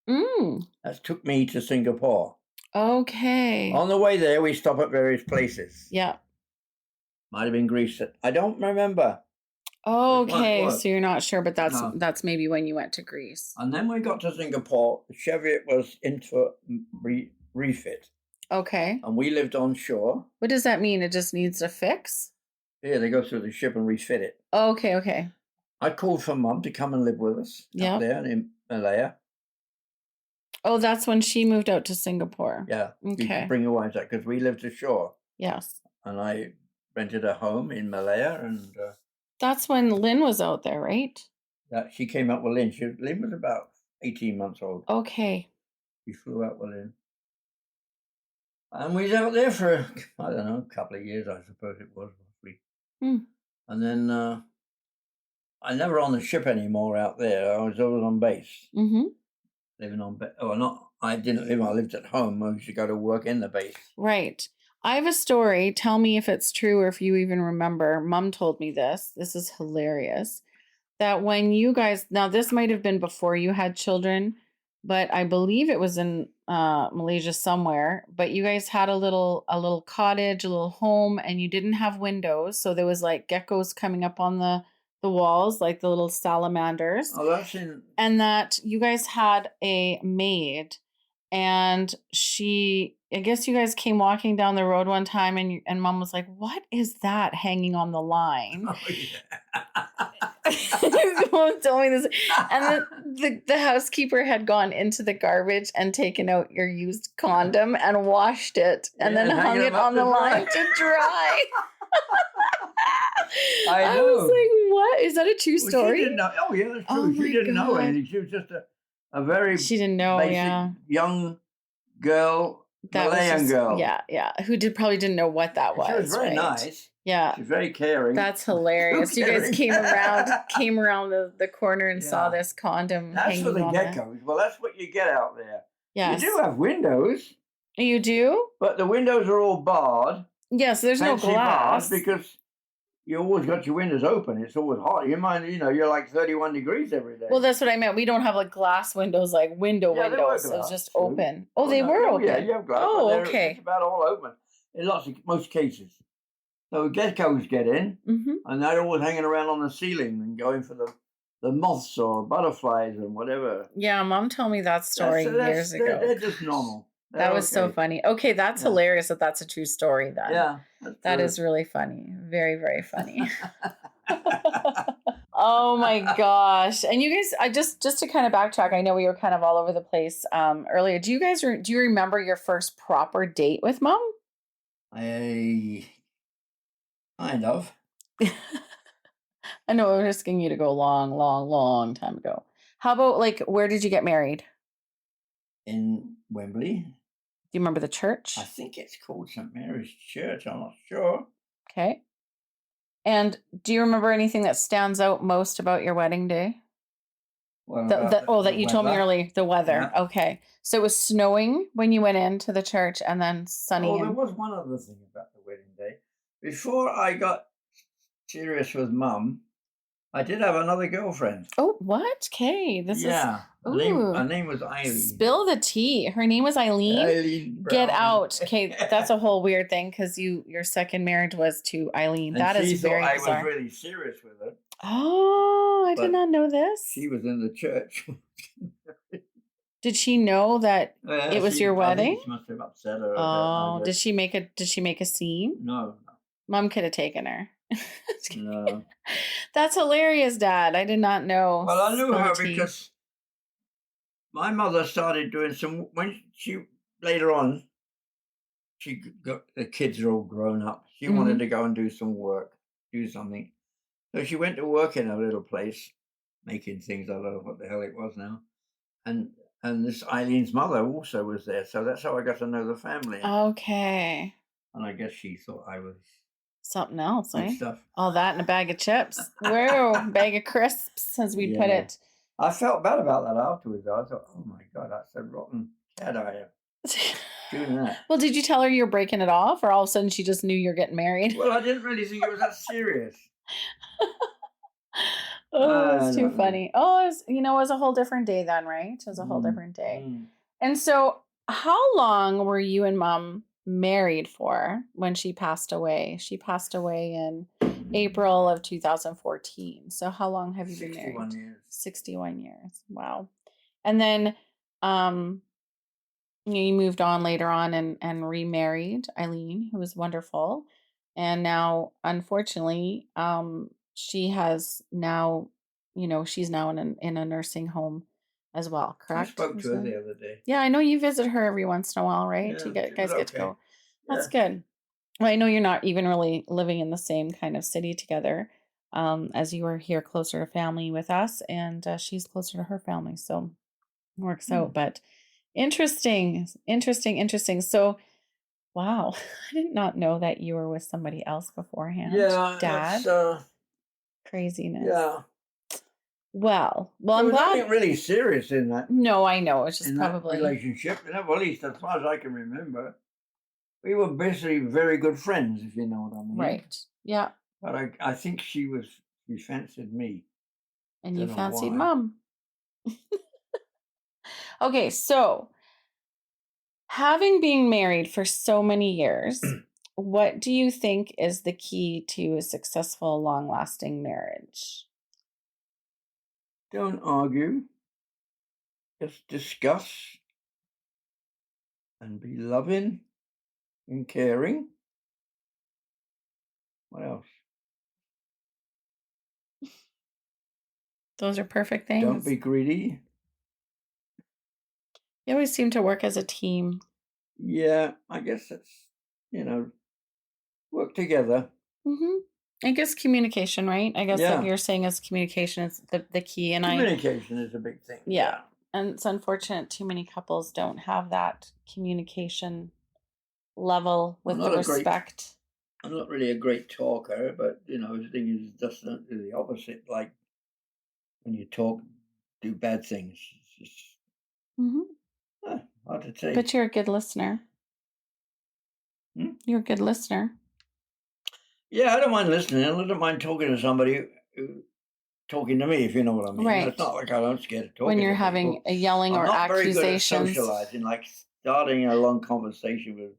That took me to Singapore. Okay. On the way there, we stop at various places. Yeah. Might have been Greece. I don't remember. Okay, so you're not sure, but that's maybe when you went to Greece. And then we got to Singapore. The Cheviot was in for refit. Okay. And we lived on shore. What does that mean? It just needs a fix? Yeah, they go through the ship and refit it. Okay. I called for Mum to come and live with us up there in Malaya. Oh, that's when she moved out to Singapore. Yeah. Okay. You could bring your wives out because we lived ashore. Yes. And I rented a home in Malaya, and that's when Lynn was out there, right? She came up with Lynn. Lynn was about 18 months old. Okay. She flew out with Lynn. And we was out there for, I don't know, a couple of years, I suppose it was. And then I never on the ship anymore out there. I was always on base. Living on base. Oh, not, I didn't live, I lived at home. I used to go to work in the base. Right. I have a story. Tell me if it's true or if you even remember. Mom told me this. This is hilarious. That when you guys, now this might have been before you had children, but I believe it was in Malaysia somewhere. But you guys had a little cottage, a little home, and you didn't have windows, so there was like geckos coming up on the walls, like the little salamanders. Oh, that's in. And that you guys had a maid, and I guess you guys came walking down the road one time, and Mom was like, "What is that hanging on the line?" Oh, yeah. Mom told me this, and the housekeeper had gone into the garbage and taken out your used condom and washed it, and then hung it on the line to dry. I was like, "What is that a true story?" She didn't know. Oh yeah, that's true. Oh, she didn't know anything. She was just a very she didn't know, basic young girl, Malayan girl. Yeah, who probably didn't know what that was. She was very nice. Yeah. She's very caring. That's hilarious. You guys came around the corner and saw this condom That's hanging for the on geckos. Well, that's what you get out there. Yes. You do have windows. You do? But the windows are all barred. Yes, there's no glass. Because you always got your windows open. It's always hot. You're like 31 degrees every day. Well, that's what I meant. We don't have like glass windows, like windows. It was just open. Oh, they were open. Yeah, you have glass. Oh, okay. It's about all open in most cases. So geckos get in, and they're always hanging around on the ceiling and going for the moths or butterflies and whatever. Yeah, Mom told me that story years ago. They're just normal. That was so funny. Okay, that's hilarious that that's a true story then. Yeah. That is really funny. Very, very funny. Oh my gosh. And you guys, just to kind of backtrack, I know we were kind of all over the place earlier. Do you remember your first proper date with Mom? Kind of. I know we're asking you to go long, long, long time ago. How about like, where did you get married? In Wembley. Do you remember the church? I think it's called St. Mary's Church. I'm not sure. Okay. And do you remember anything that stands out most about your wedding day? Well, that you told me earlier, the weather. Yeah. Okay. So it was snowing when you went into the church and then sunny. Oh, there was one other thing about the wedding day. Before I got serious with Mum, I did have another girlfriend. Oh, what? Okay. Her name was Eileen. Spill the tea. Her name was Eileen? Eileen Brown. Get out. Okay, that's a whole weird thing because your second marriage was to Eileen. And that is very bizarre. I was really serious with her. Oh, I did not know this. She was in the church. Did she know that it was your wedding? I think she must have upset her. Oh, did she make a scene? No. Mom could have taken her. No. That's hilarious, Dad. I did not know. Well, I knew her because my mother started doing when she later on, she got the kids are all grown up. She wanted to go and do some work, do something. So she went to work in a little place, making things. I don't know what the hell it was now. And this Eileen's mother also was there. So that's how I got to know the family. Okay. And I guess she thought I was something else, eh? Stuff. All that in a bag of chips. Whoa, bag of crisps, as we put it. I felt bad about that afterwards. I thought, oh my God, that's a rotten cat I am doing that. Well, did you tell her you're breaking it off, or all of a sudden she just knew you're getting married? Well, I didn't really think it was that serious. It's too funny. Oh, it was a whole different day then, right? It was a whole different day. And so how long were you and Mom married for when she passed away? She passed away in April of 2014. So how long have you been married? 61 years. 61 years. Wow. And then you moved on later on and remarried Eileen, who was wonderful. And now, unfortunately, she has now, she's now in a nursing home as well, correct? I spoke to her the other day. Yeah, I know you visit her every once in a while, right? Yeah, you guys get to go. That's good. Well, I know you're not even really living in the same kind of city together, as you are here closer to family with us, and she's closer to her family, so it works out. But interesting. So, wow, I did not know that you were with somebody else beforehand. Yeah, Dad. Craziness. Yeah. Well, I'm glad. Nothing really serious in that. No, I know. It's just probably that relationship. Well, at least as far as I can remember, we were basically very good friends, if you know what I mean. Right. Yeah. But I think she fancied me. And you fancied Mom. Okay, so having been married for so many years, what do you think is the key to a successful, long-lasting marriage? Don't argue. Just discuss and be loving and caring. What else? Those are perfect things. Don't be greedy. You always seem to work as a team. Yeah, I guess that's, work together. I guess communication, right? I guess what you're saying is communication is the key. And communication is a big thing. Yeah. And it's unfortunate too many couples don't have that communication level with the respect. I'm not really a great talker, but the thing is, just the opposite. Like when you talk, do bad things. It's just hard to say. But you're a good listener. You're a good listener. Yeah, I don't mind listening. I don't mind talking to somebody talking to me, if you know what I mean. Right. It's not like I'm scared of talking. When you're to having people. a yelling I'm or not very good at accusations. socializing, like starting a long conversation with,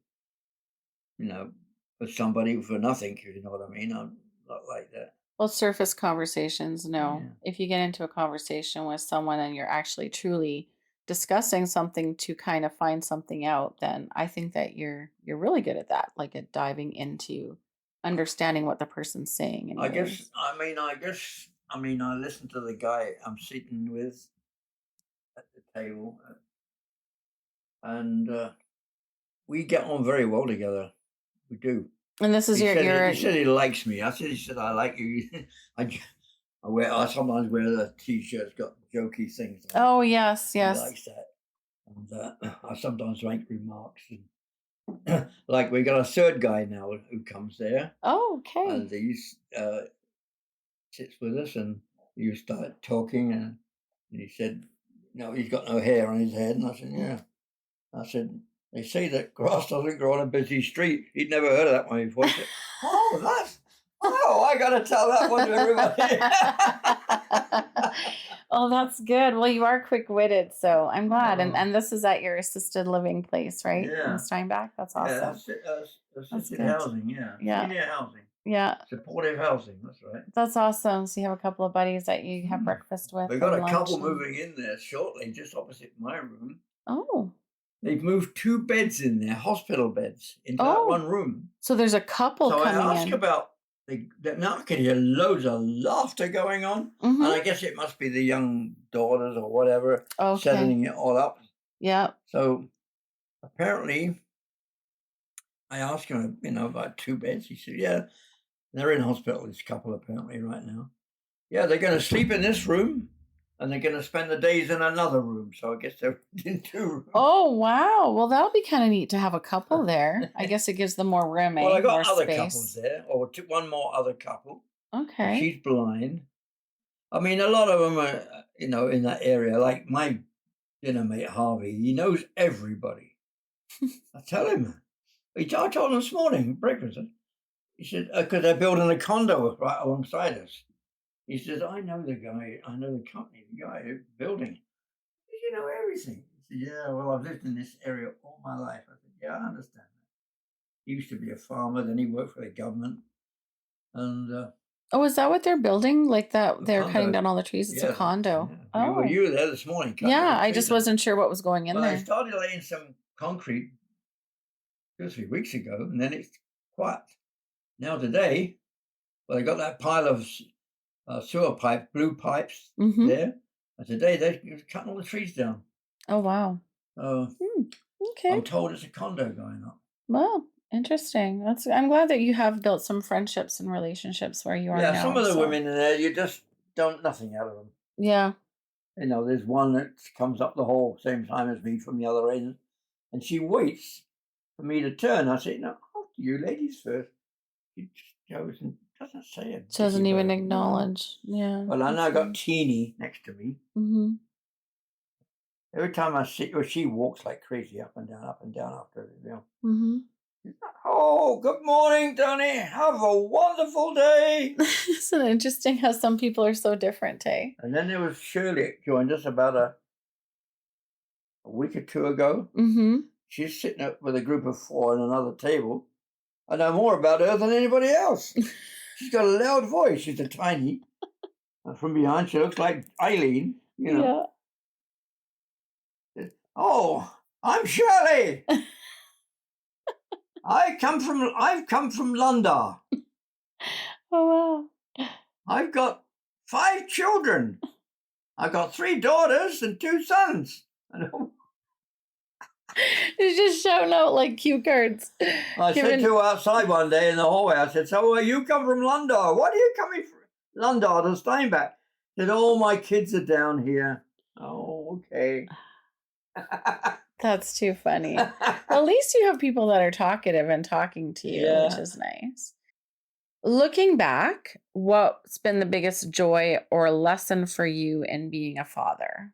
with somebody for nothing, if you know what I mean. I'm not like that. Well, surface conversations, no. Yeah. If you get into a conversation with someone and you're actually truly discussing something to kind of find something out, then I think that you're really good at that, like at diving into understanding what the person's saying. I listen to the guy I'm sitting with at the table, and we get on very well together. We do. And this is he said he likes me. He said I like you. I sometimes wear the t-shirts got jokey things on. Oh yes. He likes that. And I sometimes make remarks. And like we got a third guy now who comes there. Oh, okay. And he sits with us, and you start talking, and he said, he's got no hair on his head. And I said, yeah. I said, they say that grass doesn't grow on a busy street. He'd never heard of that one before. He said, I got to tell that one to everybody. Oh, that's good. Well, you are quick-witted, so I'm glad. Oh. And this is at your assisted living place, right? Yeah. In Steinbach? That's awesome. Yeah, assisted housing, Yeah. Senior housing. Yeah. Supportive housing, that's right. That's awesome. So you have a couple of buddies that you have breakfast with. We've got a couple moving in there shortly, just opposite my room. Oh. They've moved 2 beds in there, hospital beds, into that one room. So there's a couple coming in. So I ask about, now I can hear loads of laughter going on. Mm-hmm. And I guess it must be the young daughters or whatever settling it all up. Yeah. So apparently, I asked him, about 2 beds. He said, yeah, they're in hospital, this couple apparently right now. Yeah, they're going to sleep in this room. And they're going to spend the days in another room. So I guess they're in 2 rooms. Oh, wow. Well, that'll be kind of neat to have a couple there. I guess it gives them more room, Well, I got more other space. couples there, or one more other couple. Okay. She's blind. I mean, a lot of them are, in that area. Like my dinner mate, Harvey, he knows everybody. I tell him. I told him this morning, breakfast. He said, because they're building a condo right alongside us. He says, I know the guy, I know the company, the guy who's building. You know everything. He said, yeah, well, I've lived in this area all my life. I said, yeah, I understand that. He used to be a farmer, then he worked for the government. And oh, is that what they're building? Like that they're cutting down all the trees? It's a condo. Yeah. Oh. You were there this morning. Yeah, I just wasn't sure what was going in there. I started laying some concrete 2 or 3 weeks ago, and then it's quiet. Now today, they got that pile of sewer pipe, blue pipes there. And today they're cutting all the trees down. Oh, wow. Okay. I'm told it's a condo going up. Well, interesting. I'm glad that you have built some friendships and relationships where you are now. Yeah, some of the women in there, you just don't nothing out of them. Yeah. There's one that comes up the hall same time as me from the other end, and she waits for me to turn. I say, no, after you ladies first. She just goes and doesn't say it. Doesn't even acknowledge. Yeah. Well, I now got Teeny next to me. Mm-hmm. Every time I see her, she walks like crazy up and down after it. Mm-hmm. Oh, good morning, Tony. Have a wonderful day. Isn't it interesting how some people are so different, eh? And then there was Shirley joined us about a week or 2 ago. Mm-hmm. She's sitting up with a group of 4 at another table. I know more about her than anybody else. She's got a loud voice. She's a tiny. From behind, she looks like Eileen. Yeah. Oh, I'm Shirley. I've come from London. Oh wow. I've got 5 children. I've got 3 daughters and 2 sons. You're just shouting out like cue cards. I said to her outside one day in the hallway, I said, so you come from London. What are you coming from? London to Steinbach. She said, all my kids are down here. Oh, okay. That's too funny. Well, at least you have people that are talkative and talking to you, which Yeah. is nice. Looking back, what's been the biggest joy or lesson for you in being a father?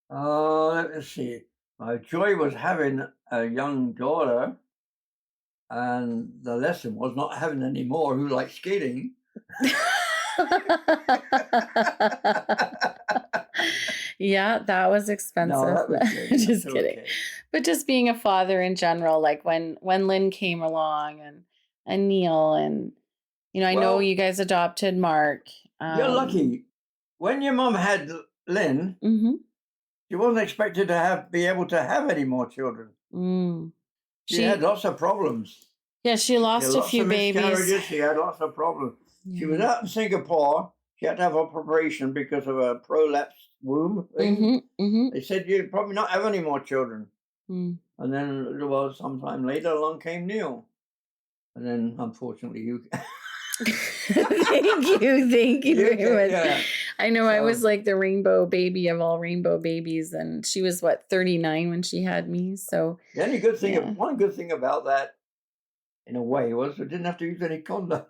Let me see. My joy was having a young daughter, and the lesson was not having any more who like skating. Yeah, that was expensive. No, that was good. Just That's kidding. okay. But just being a father in general, like when Lynn came along and Neil and I know Well, you guys adopted Mark. you're lucky. When your mum had Lynn, Mm-hmm. she wasn't expected to be able to have any more children. She had lots of problems. Yeah, she She had lost a lots few of babies. miscarriages. She had lots of problems. She was Yeah. out in Singapore. She had to have an operation because of a prolapsed womb thing. Mm-hmm. Mm-hmm. They said you'd probably not have any more children. Mm. And then, well, sometime later along came Neil. And then, unfortunately, you... Thank you very much. Yeah. I know I was like the rainbow baby of all rainbow babies, and she was 39 when she had me. So The only good thing, one good thing about that, in a way, was we didn't have to use any condom.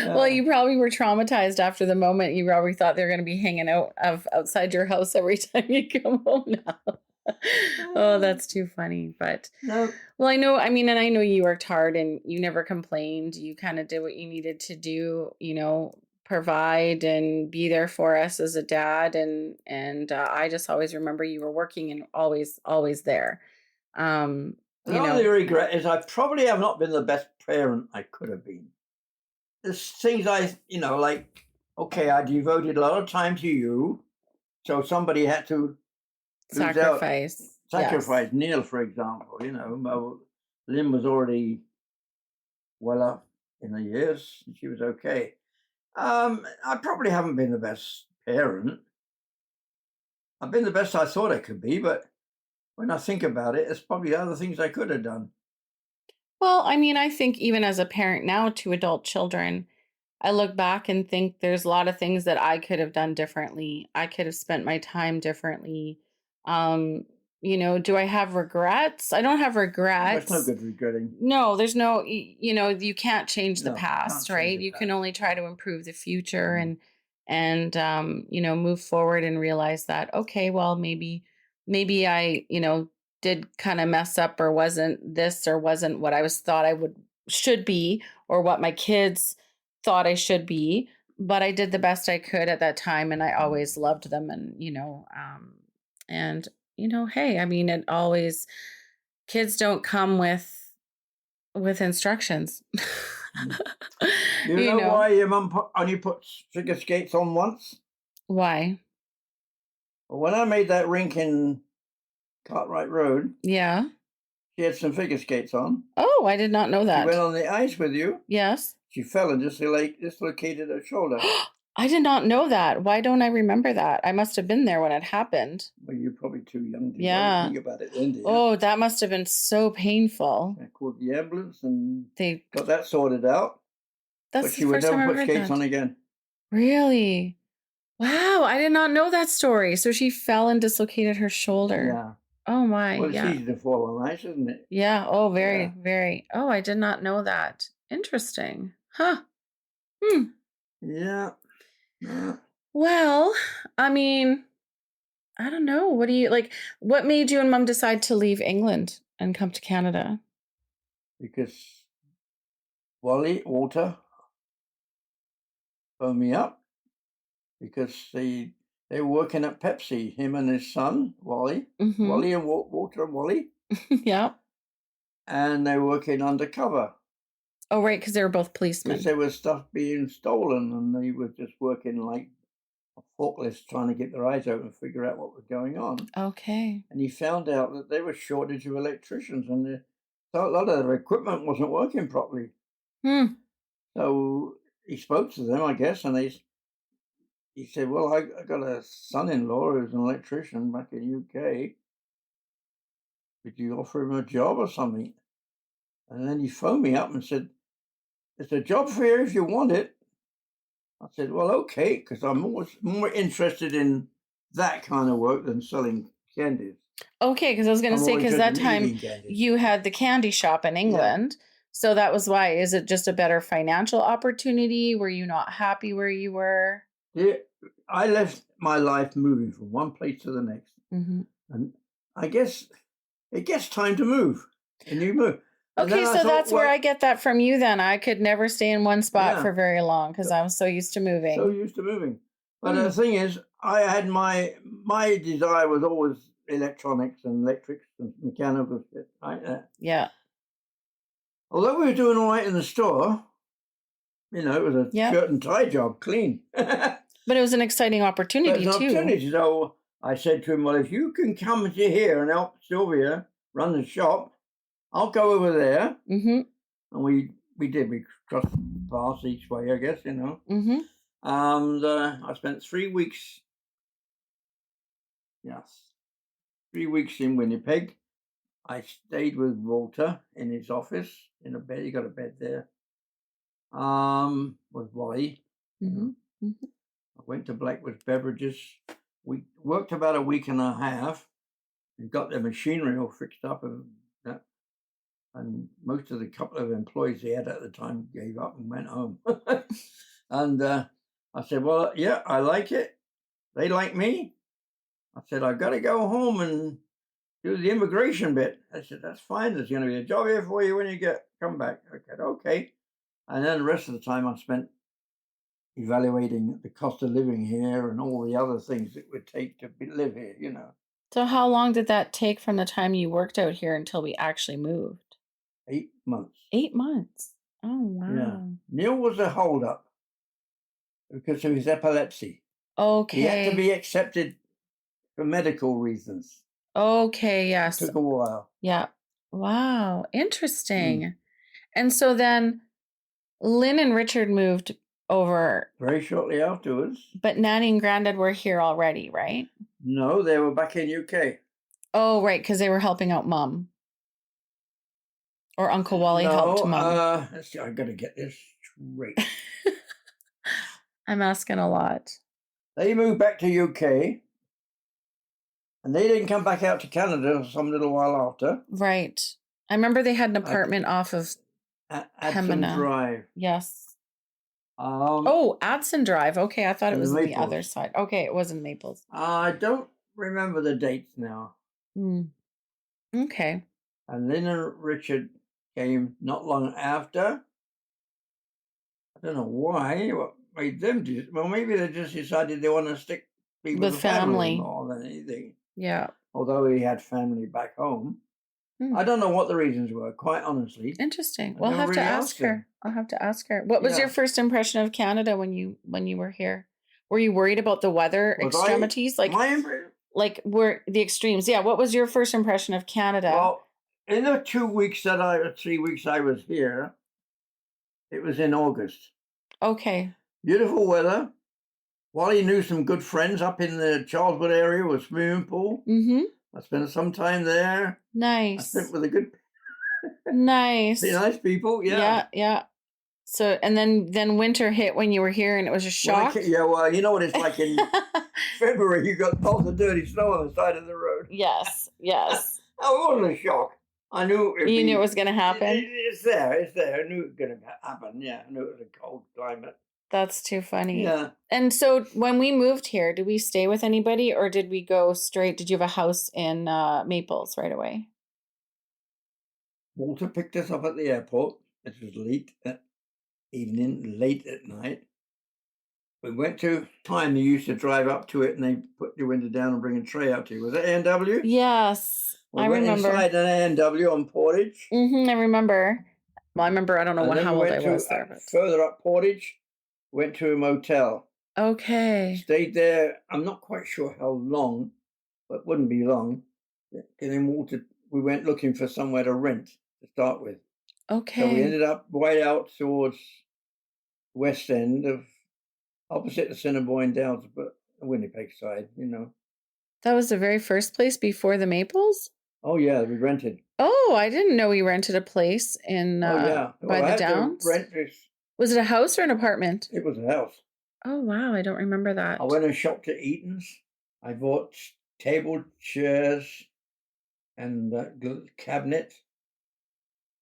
Well, you probably were traumatized after the moment. You probably thought they were going to be hanging out outside your house every time you come home now. Oh, that's too funny. But No. well, I know, and I know you worked hard and you never complained. You kind of did what you needed to do, provide and be there for us as a dad. And I just always remember you were working and always there. The only regret is I probably have not been the best parent I could have been. There's things like, okay, I devoted a lot of time to you, so somebody had to sacrifice. Yes. Neil, for example. Lynn was already well up in the years, and she was okay. I probably haven't been the best parent. I've been the best I thought I could be, but when I think about it, there's probably other things I could have done. Well, I think even as a parent now to adult children, I look back and think there's a lot of things that I could have done differently. I could have spent my time differently. Do I have regrets? I don't have regrets. There's no good regretting. No, there's no, you can't change the past, right? You can only try to improve the future and move forward and realize that, okay, well, maybe I, did kind of mess up or wasn't this or wasn't what I thought I should be or what my kids thought I should be, but I did the best I could at that time and I always loved them and hey, it always kids don't come with instructions. You know why your mum only put figure skates on once? Why? Well, when I made that rink in Cartwright Road, yeah, she had some figure skates on. Oh, I did not know that. She went on the ice with you. Yes. She fell and dislocated her shoulder. I did not know that. Why don't I remember that? I must have been there when it happened. Well, you're probably too young to think about it then, dear. Oh, that must have been so painful. I called the ambulance and they got that sorted out. That's but she would never put skates on again. Really? Wow, I did not know that story. So she fell and dislocated her shoulder. Yeah. Oh my. Well, it's easy to fall on ice, isn't it? Yeah. Oh, very, very. Oh, I did not know that. Interesting. Huh. Yeah. Well, I don't know. What do you like? What made you and Mom decide to leave England and come to Canada? Because Walter phoned me up because they were working at Pepsi, him and his son, Wally. Mm-hmm. Wally and Walter and Wally. Yeah. And they were working undercover. Oh, right, because they were both policemen. Because there was stuff being stolen and they were just working like a forklift trying to get their eyes open and figure out what was going on. Okay. And he found out that there was a shortage of electricians and so a lot of their equipment wasn't working properly. So he spoke to them, I guess, and he said, well, I got a son-in-law who's an electrician back in the UK. Could you offer him a job or something? And then he phoned me up and said, it's a job for you if you want it. I said, well, okay, because I'm always more interested in that kind of work than selling candies. Okay, because I was going to I'm say, more because that interested in time eating candies. you had the candy shop in England. So that was why. Is it just a better financial opportunity? Were you not happy where you were? Yeah, I left my life moving from one place to the next. Mm-hmm. And I guess it gets time to move. And you move. And Okay, then I so thought, that's where well, I get that from you then. I could never stay in one spot Yeah. for very long because I was so used to moving. so used to moving. But the thing is, I had my desire was always electronics and electrics and mechanical shit, right? Yeah. Although we were doing all right in the store, it was a Yep. shirt and tie job, clean. But But it was an exciting opportunity it's an too. opportunity. So I said to him, well, if you can come to here and help Sylvia run the shop, I'll go over there. Mm-hmm. And we did. We crossed paths each way, I guess, Mm-hmm. And I spent 3 weeks. Yes, 3 weeks in Winnipeg. I stayed with Walter in his office in a bed. He got a bed there. With Wally. Mm-hmm. I went to Blackwood's Beverages. We worked about a week and a half and got the machinery all fixed up and that. And most of the couple of employees he had at the time gave up and went home. And I said, well, yeah, I like it. They like me. I said, I've got to go home and do the immigration bit. I said, that's fine. There's going to be a job here for you when you come back. I said, okay. And then the rest of the time I spent evaluating the cost of living here and all the other things it would take to live here, So how long did that take from the time you worked out here until we actually moved? 8 months. 8 months. Oh, wow. Yeah. Neil was a holdup because of his epilepsy. Okay. He had to be accepted for medical reasons. Okay, yes. It took a while. Yeah. Wow. Interesting. And so then Lynn and Richard moved over. Very shortly afterwards. But Nanny and Granddad were here already, right? No, they were back in UK. Oh, right, because they were helping out Mom. Or Uncle Wally helped Mom. Let's see, I got to get this straight. I'm asking a lot. They moved back to UK. And they didn't come back out to Canada some little while after. Right. I remember they had an apartment off of Adson Drive. Yes. Oh, Adson Drive. Okay, I thought it was on the Maples. other side. Okay, it was in Maples. I don't remember the dates now. Okay. And Lynn and Richard came not long after. I don't know why. What made them do? Well, maybe they just decided they want to stick with the family more than anything. Yeah. Although he had family back home. I don't know what the reasons were, quite honestly. Interesting. We'll have to ask her. I'll have to ask her. What was your first impression of Canada when you were here? Were you worried about the weather extremities? Were the extremes? Yeah. What was your first impression of Canada? Well, in the 3 weeks I was here, it was in August. Okay. Beautiful weather. Wally knew some good friends up in the Charleswood area with swimming pool. Mm-hmm. I spent some time there. Nice. I spent with a good nice people. Yeah. So and then winter hit when you were here and it was a shock. Well, you know what it's like in February. You got all the dirty snow on the side of the road. Yes. Oh, it wasn't a shock. I knew you knew it was going to happen. It's there. I knew it was going to happen. Yeah, I knew it was a cold climate. That's too funny. Yeah. And so when we moved here, did we stay with anybody or did we go straight? Did you have a house in Maples right away? Walter picked us up at the airport. It was late at night. We went to time they used to drive up to it and they put your window down and bring a tray out to you. Was it A&W? Yes. I remember. Inside an A&W on Portage. I remember. Well, I remember, I don't know how old I was there. But further up Portage, went to a motel. Okay. Stayed there, I'm not quite sure how long, but wouldn't be long. And then we went looking for somewhere to rent to start with. Okay. So we ended up right out towards west end of opposite the Cinnabon Downs, but the Winnipeg side, That was the very first place before the Maples? Oh, yeah, we rented. Oh, I didn't know we rented a place in by the Downs. Rent this. Was it a house or an apartment? It was a house. Oh, wow. I don't remember that. I went and shopped at Eaton's. I bought table chairs and cabinet.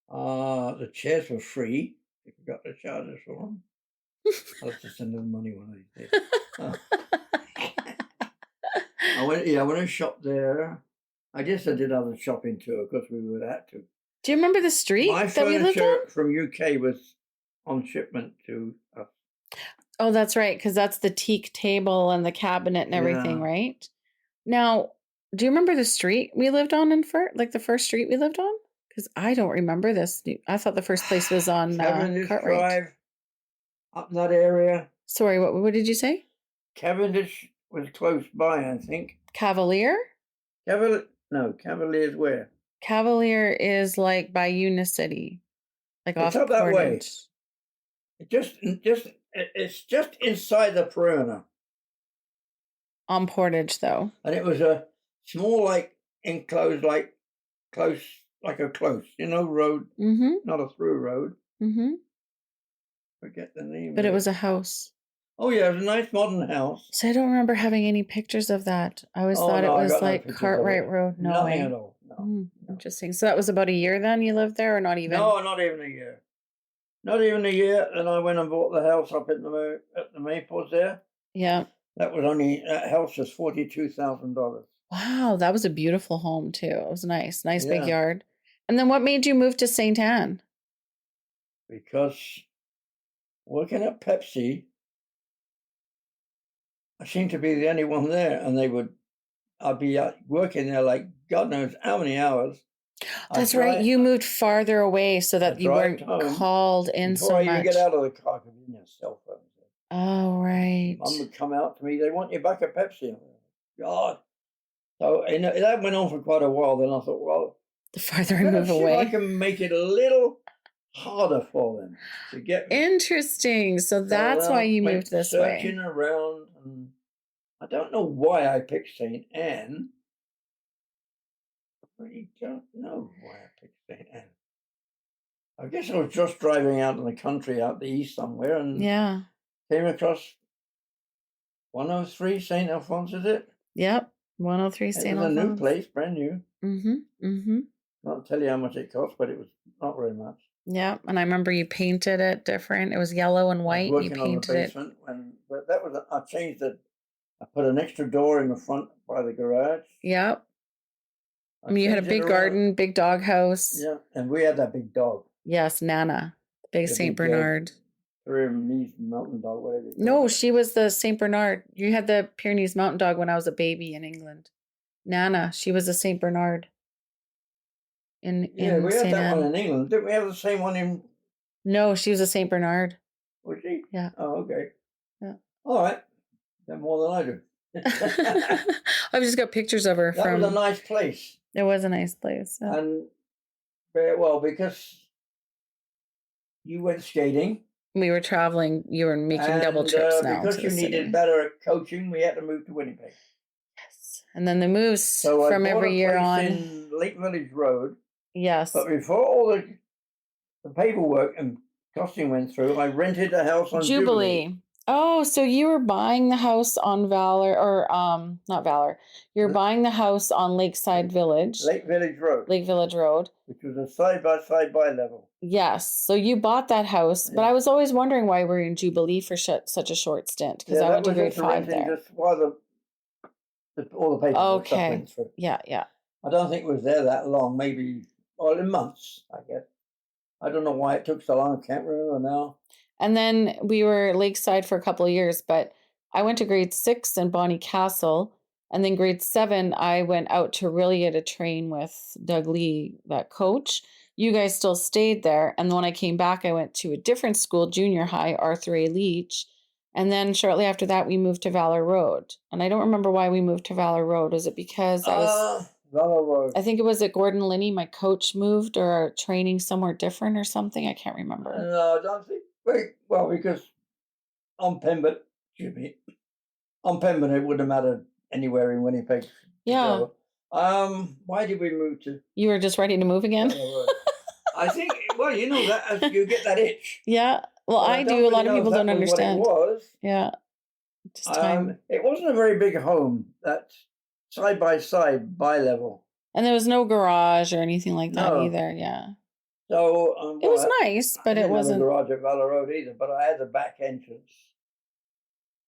The chairs were free. You forgot to charge us for them. I'll have to send them money one of these days. I went and shopped there. I guess I did other shopping too, because we would have to. Do you remember the street My that we lived on? furniture from UK was on shipment to us. Oh, that's right, because that's the teak table and the cabinet and everything, Yeah. right? Now, do you remember the street we lived on in Furt? Like the first street we lived on? Because I don't remember this. I thought the first place was on Cavendish Cartwright. Drive, up that area. Sorry, what did you say? Cavendish was close by, I think. Cavalier? Cavalier's where? Cavalier is like by Unicity, like It's off up that way. Portage. It's just inside the perimeter. On Portage, though. And it was a small, like, enclosed, like, close, road. Mm-hmm. Not a through road. Mm-hmm. Forget the name. But of it was a house. Oh, yeah, it was a nice modern house. So I don't remember having any pictures of that. I always thought no, I it was got no like pictures of Cartwright it. Road. No Nothing way. at all. No. Interesting. So that was about a year then you lived there, or not even? No, not even a year. Not even a year. Then I went and bought the house up at the Maples there. Yeah. That house was $42,000. Wow, that was a beautiful home too. It was nice big Yeah. yard. And then what made you move to St. Anne? Because working at Pepsi, I seemed to be the only one there, and I'd be working there like God knows how many hours. That's right. You moved farther away so that you weren't called in so much. Before I even get out of the car, because you didn't have cell phones. Oh, right. Mum would come out to me. They want you back at Pepsi. God. So that went on for quite a while. Then I thought, well, the farther I move away, I can make it a little harder for them to get me. Interesting. So that's why you moved this way. Searching around, and I don't know why I picked St. Anne. I really don't know why I picked St. Anne. I guess I was just driving out in the country, out the east somewhere, and came across 103 St. Alphonse, is it? Yep, 103 St. Alphonse. It was a new place, brand new. Mm-hmm. Not tell you how much it cost, but it was not very much. Yeah, and I remember you painted it different. It was yellow and white. You painted it. But that was I changed it. I put an extra door in the front by the garage. Yep. I mean, you had a big garden, big dog house. Yeah, and we had that big dog. Yes, Nana, big St. Bernard. Pyrenees Mountain Dog, whatever. No, she was the St. Bernard. You had the Pyrenees Mountain Dog when I was a baby in England. Nana, she was a St. Bernard. We had that one in England. Didn't we have the same one in? No, she was a St. Bernard. Was she? Yeah. Oh, okay. Yeah. All right. Then more than I do. I've just got pictures of her. That was a nice place. It was a nice place. Yeah. And very well, because you went skating. We were traveling. You were making double trips now. Because you needed better coaching, we had to move to Winnipeg. Yes. And then the moves from every year on. In Lake Village Road. Yes. But before all the paperwork and costing went through, I rented a house on Jubilee. Oh, so you were buying the house on Valor, or not Valor. You're buying the house on Lakeside Village. Lake Village Road. Which was a side-by-side level. Yes. So you bought that house, but I was always wondering why we were in Jubilee for such a short stint, because I went to grade 5 there. Just while all the paperwork stuff went through. Yeah. I don't think it was there that long, maybe, in months, I guess. I don't know why it took so long. I can't remember now. And then we were Lakeside for a couple of years, but I went to grade 6 in Bonnie Castle. And then grade 7, I went out to Orillia to train with Doug Lee, that coach. You guys still stayed there. And when I came back, I went to a different school, junior high, Arthur A. Leach. And then shortly after that, we moved to Valor Road. And I don't remember why we moved to Valor Road. Was it because I was... Valor Road. I think it was at Gordon Linney, my coach moved, or training somewhere different or something. I can't remember. No, I don't think... Well, because on Pembroke, it wouldn't have mattered anywhere in Winnipeg. Yeah. Why did we move to? You were just ready to move again? I think, that you get that itch. Yeah. Well, I do. A lot of people don't understand. What it was. Yeah. Just time. It wasn't a very big home. That side by side, bi-level. And there was no garage or anything like that No. either. Yeah. So It was nice, but I it didn't wasn't. have a garage at Valley Road either, but I had the back entrance.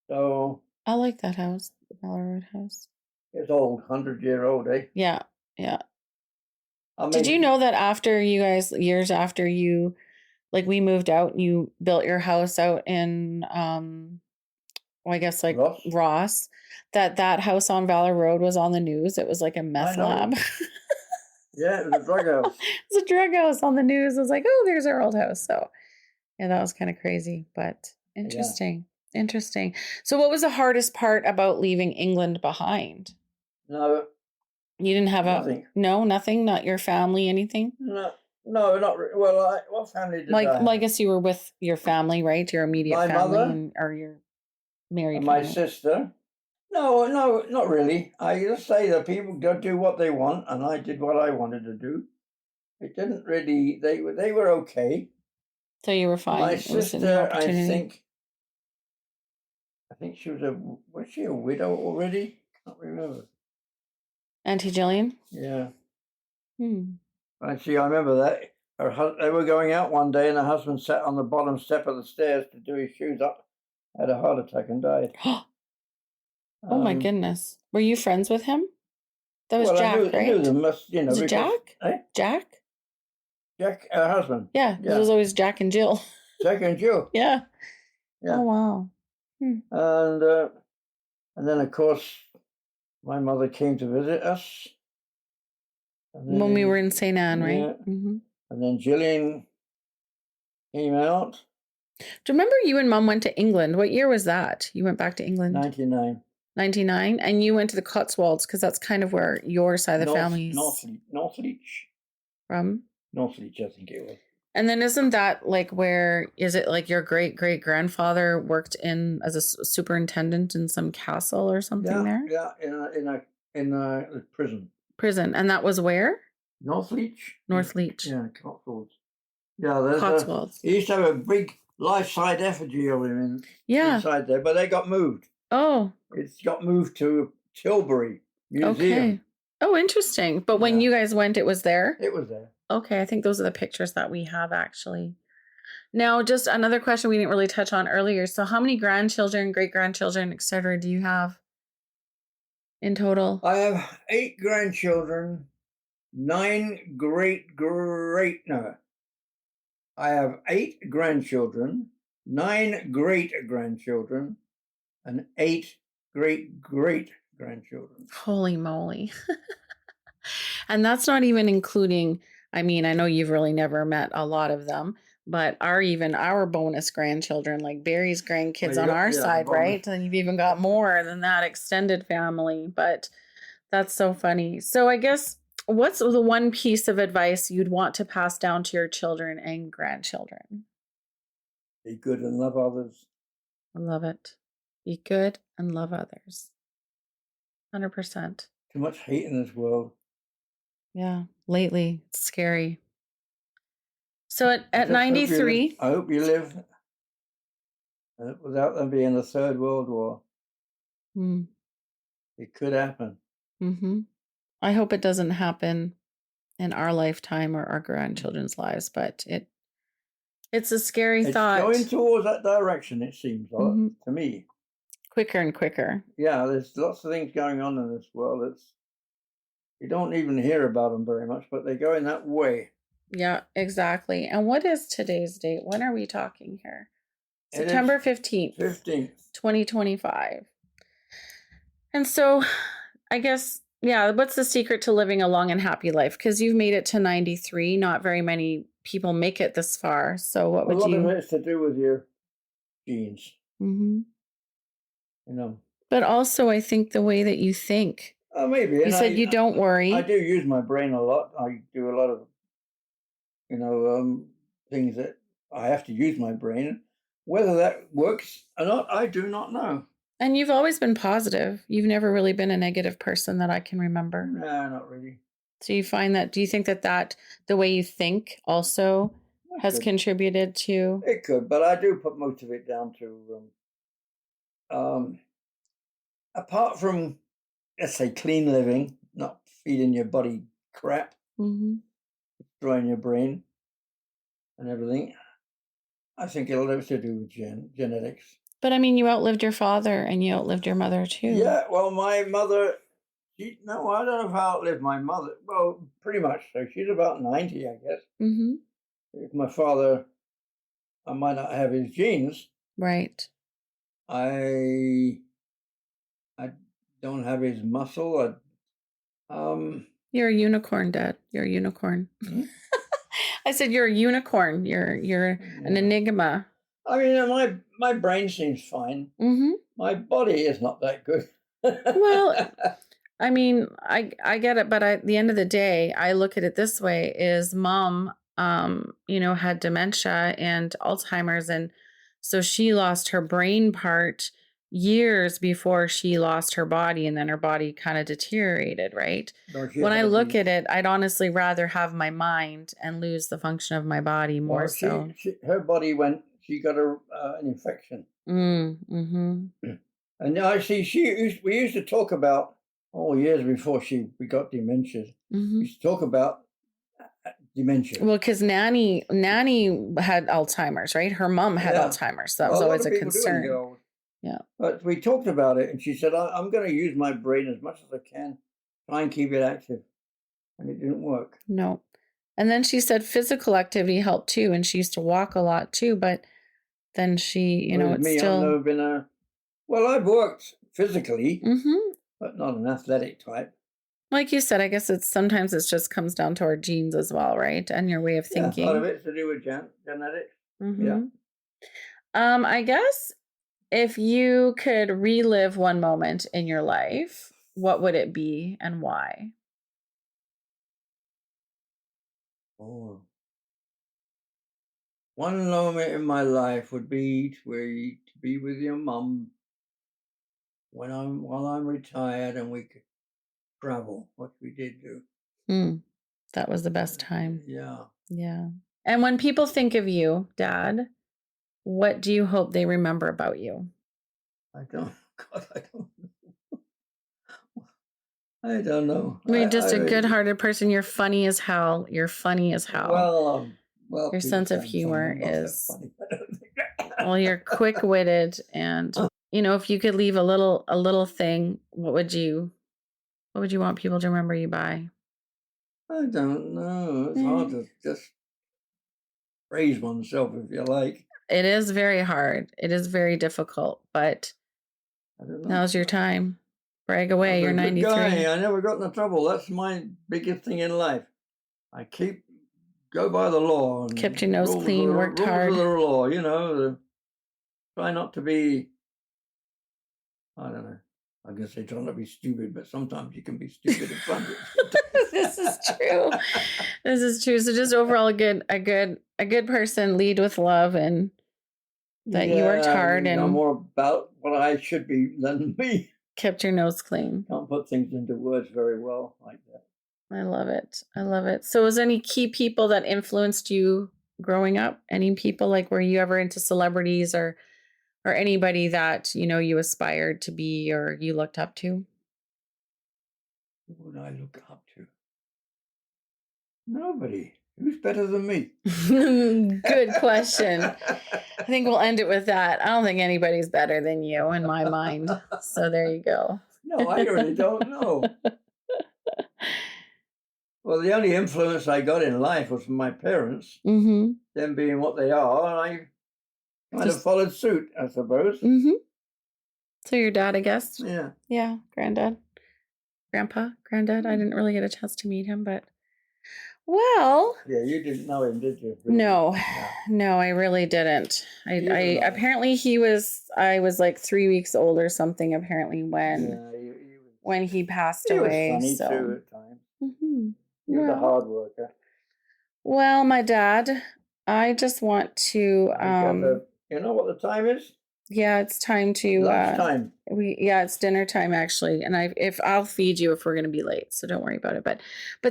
So I like that house, the Bella Road house. it's old, 100-year-old, eh? Yeah, yeah. I mean, Did you know that after you guys, years after you, like we moved out, you built your house out in, well, I guess like Ross, that house on Valor Road was on the news. It was like a meth lab. Yeah, it was a drug house. It was a drug house on the news. I was like, oh, there's our old house. So, yeah, that was kind of crazy, but interesting. Yeah. Interesting. So, what was the hardest part about leaving England behind? No. You didn't have nothing. Nothing? Not your family, anything? No, not really. Well, what family did I have? Well, I guess you were with your family, right? Your immediate family mother, or your married and family. my sister. No, not really. I just say that people go do what they want, and I did what I wanted to do. It didn't really. They were okay. So you were fine. My sister, I think she was she a widow already? Can't remember. Auntie Jillian? Yeah. I remember that. They were going out one day, and her husband sat on the bottom step of the stairs to do his shoes up, had a heart attack and died. Oh my goodness. Were you friends with him? That was Jack, right? I knew them, was it Jack? Jack? Jack, her husband. Yeah, it was always Jack and Jill. Jack and Jill. Yeah. Oh, wow. And then, of course, my mother came to visit us. When we were in St. Anne, right? Yeah. Mm-hmm. And then Jillian came out. Do you remember you and Mom went to England? What year was that? You went back to England? 99. 99? And you went to the Cotswolds because that's kind of where your side of the family is. Northleach. From? Northleach, I think it was. And then isn't that like is it like your great-great-grandfather worked as a superintendent in some castle or something there? Yeah, in a prison. Prison. And that was where? Northleach. Northleach. Yeah, Cotswolds. Yeah, there's Cotswolds. He used to have a big life-size effigy of him inside there, but they got moved. Oh. It's got moved to Tilbury Museum. Okay. Oh, interesting. But when you guys went, it was there? It was there. Okay, I think those are the pictures that we have, actually. Now, just another question we didn't really touch on earlier. So how many grandchildren, great-grandchildren, etc. do you have in total? I have 8 grandchildren, 9 no. I have 8 grandchildren, 9 great-grandchildren, and 8 great-great-grandchildren. Holy moly. And that's not even including, I mean, I know you've really never met a lot of them, but our bonus grandchildren, like Barry's grandkids on our side, bonus. Right? And you've even got more than that extended family, but that's so funny. So I guess, what's the one piece of advice you'd want to pass down to your children and grandchildren? Be good and love others. I love it. Be good and love others. 100%. Too much hate in this world. Yeah, lately it's scary. So at 93, I hope you live without there being a third world war. It could happen. I hope it doesn't happen in our lifetime or our grandchildren's lives, but it's a scary thought. It's going towards that direction, it seems, to me. Quicker and quicker. Yeah, there's lots of things going on in this world. You don't even hear about them very much, but they're going that way. Yeah, exactly. And what is today's date? When are we talking here? September 15th. 2025. And so I guess, what's the secret to living a long and happy life? Because you've made it to 93. Not very many people make it this far. So what would you... A lot of it's to do with your genes. You know. But also, I think the way that you think. Oh, maybe. You said you don't worry. I do use my brain a lot. I do a lot of, things that I have to use my brain. Whether that works or not, I do not know. And you've always been positive. You've never really been a negative person that I can remember. No, not really. So you find that, do you think that the way you think also has contributed to? It could, but I do put most of it down to apart from, let's say, clean living, not feeding your body crap, destroying your brain and everything, I think it'll have to do with genetics. But I mean, you outlived your father and you outlived your mother too. Yeah, well, my mother, I don't know if I outlived my mother. Well, pretty much so. She's about 90, I guess. If my father, I might not have his genes. Right. I don't have his muscle. You're a unicorn, Dad. You're a unicorn. I said you're a unicorn. You're an enigma. I mean, my brain seems fine. My body is not that good. Well, I mean, I get it, but at the end of the day, I look at it this way: is Mom, had dementia and Alzheimer's, and so she lost her brain part years before she lost her body, and then her body kind of deteriorated, right? When I look at it, I'd honestly rather have my mind and lose the function of my body more. Her body she got an infection. And I see we used to talk about, years before we got dementia, we used to talk about dementia. Well, because Nanny had Alzheimer's, right? Her mom had Alzheimer's. So that was always a concern. Yeah. But we talked about it, and she said, I'm going to use my brain as much as I can, try and keep it active. And it didn't work. No. And then she said physical activity helped too, and she used to walk a lot too, but then she, it's still... I've never been I've worked physically, but not an athletic type. Like you said, I guess sometimes it just comes down to our genes as well, right? And your way of thinking. A lot of it's to do with genetics. Yeah. I guess if you could relive one moment in your life, what would it be and why? Oh. One moment in my life would be to be with your mum while I'm retired and we could travel, what we did do. That was the best time. Yeah. Yeah. And when people think of you, Dad, what do you hope they remember about you? I don't know. You're just a good-hearted person. You're funny as hell. Well, your sense of humor is... Well, you're quick-witted, and if you could leave a little thing, what would you want people to remember you by? I don't know. It's hard to just praise oneself, if you like. It is very hard. It is very difficult, but now's your time. Brag away. You're 93. I never got into trouble. That's my biggest thing in life. I go by the law. And kept your nose clean, worked hard. Rules of the law, try not to be, I don't know. I'm going to say try not to be stupid, but sometimes you can be stupid in front of it. This is true. This is true. So just overall a good person, lead with love, and that you worked hard and know more about what I should be than me. Kept your nose clean. Can't put things into words very well like that. I love it. So was there any key people that influenced you growing up? Any people, like, were you ever into celebrities or anybody that, you aspired to be or you looked up to? Who would I look up to? Nobody. Who's better than me? Good question. I think we'll end it with that. I don't think anybody's better than you in my mind. So there you go. No, I really don't know. Well, the only influence I got in life was from my parents, them being what they are, and I kind of followed suit, I suppose. So your dad, I guess? Yeah. Yeah, granddad. Granddad. I didn't really get a chance to meet him, but... Well... Yeah, you didn't know him, did you? No, I really didn't. I apparently I was like 3 weeks old or something, apparently, when he passed away. He was funny too at times. He was a hard worker. Well, my dad, I just want to... you know what the time is? Yeah, it's time to... Lunchtime. It's dinner time, actually. And I'll feed you if we're going to be late, so don't worry about it. But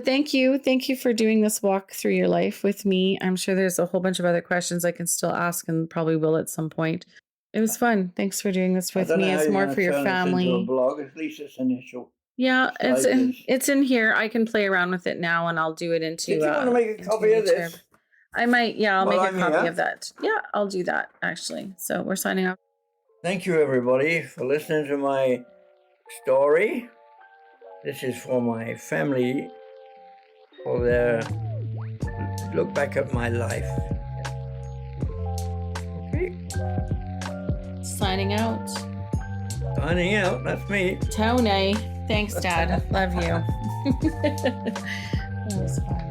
thank you. Thank you for doing this walk through your life with me. I'm sure there's a whole bunch of other questions I can still ask and probably will at some point. It was fun. Thanks for doing this I with don't know me. how It's you're more going for to your turn this into a family. blog. At least it's initial. Yeah, Stages. it's in here. I can play around with it now, and I'll do it into. Did you want to make a into copy of YouTube. this? I might. Yeah, I'll While make a I'm copy here? of that. Yeah, I'll do that actually. So we're signing off. Thank you, everybody, for listening to my story. This is for my family, for their look back at my life. Okay, Signing out. signing out. That's me. Tony. Thanks, Dad. Love you. That was fun.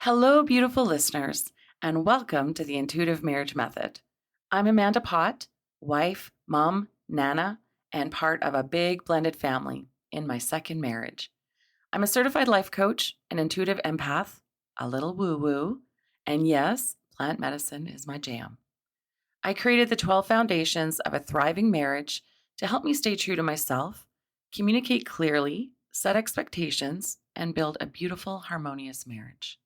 Hello, beautiful listeners, and welcome to the Intuitive Marriage Method. I'm Amanda Pott, wife, mom, nana, and part of a big blended family in my second marriage. I'm a certified life coach, an intuitive empath, a little woo-woo, and yes, plant medicine is my jam. I created the 12 foundations of a thriving marriage to help me stay true to myself, communicate clearly, set expectations, and build a beautiful, harmonious marriage.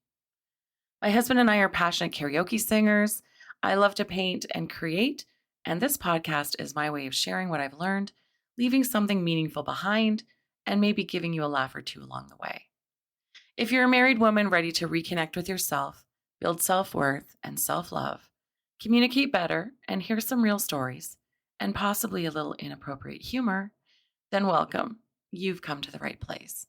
My husband and I are passionate karaoke singers. I love to paint and create, and this podcast is my way of sharing what I've learned, leaving something meaningful behind, and maybe giving you a laugh or two along the way. If you're a married woman ready to reconnect with yourself, build self-worth and self-love, communicate better, and hear some real stories, and possibly a little inappropriate humor, then welcome. You've come to the right place.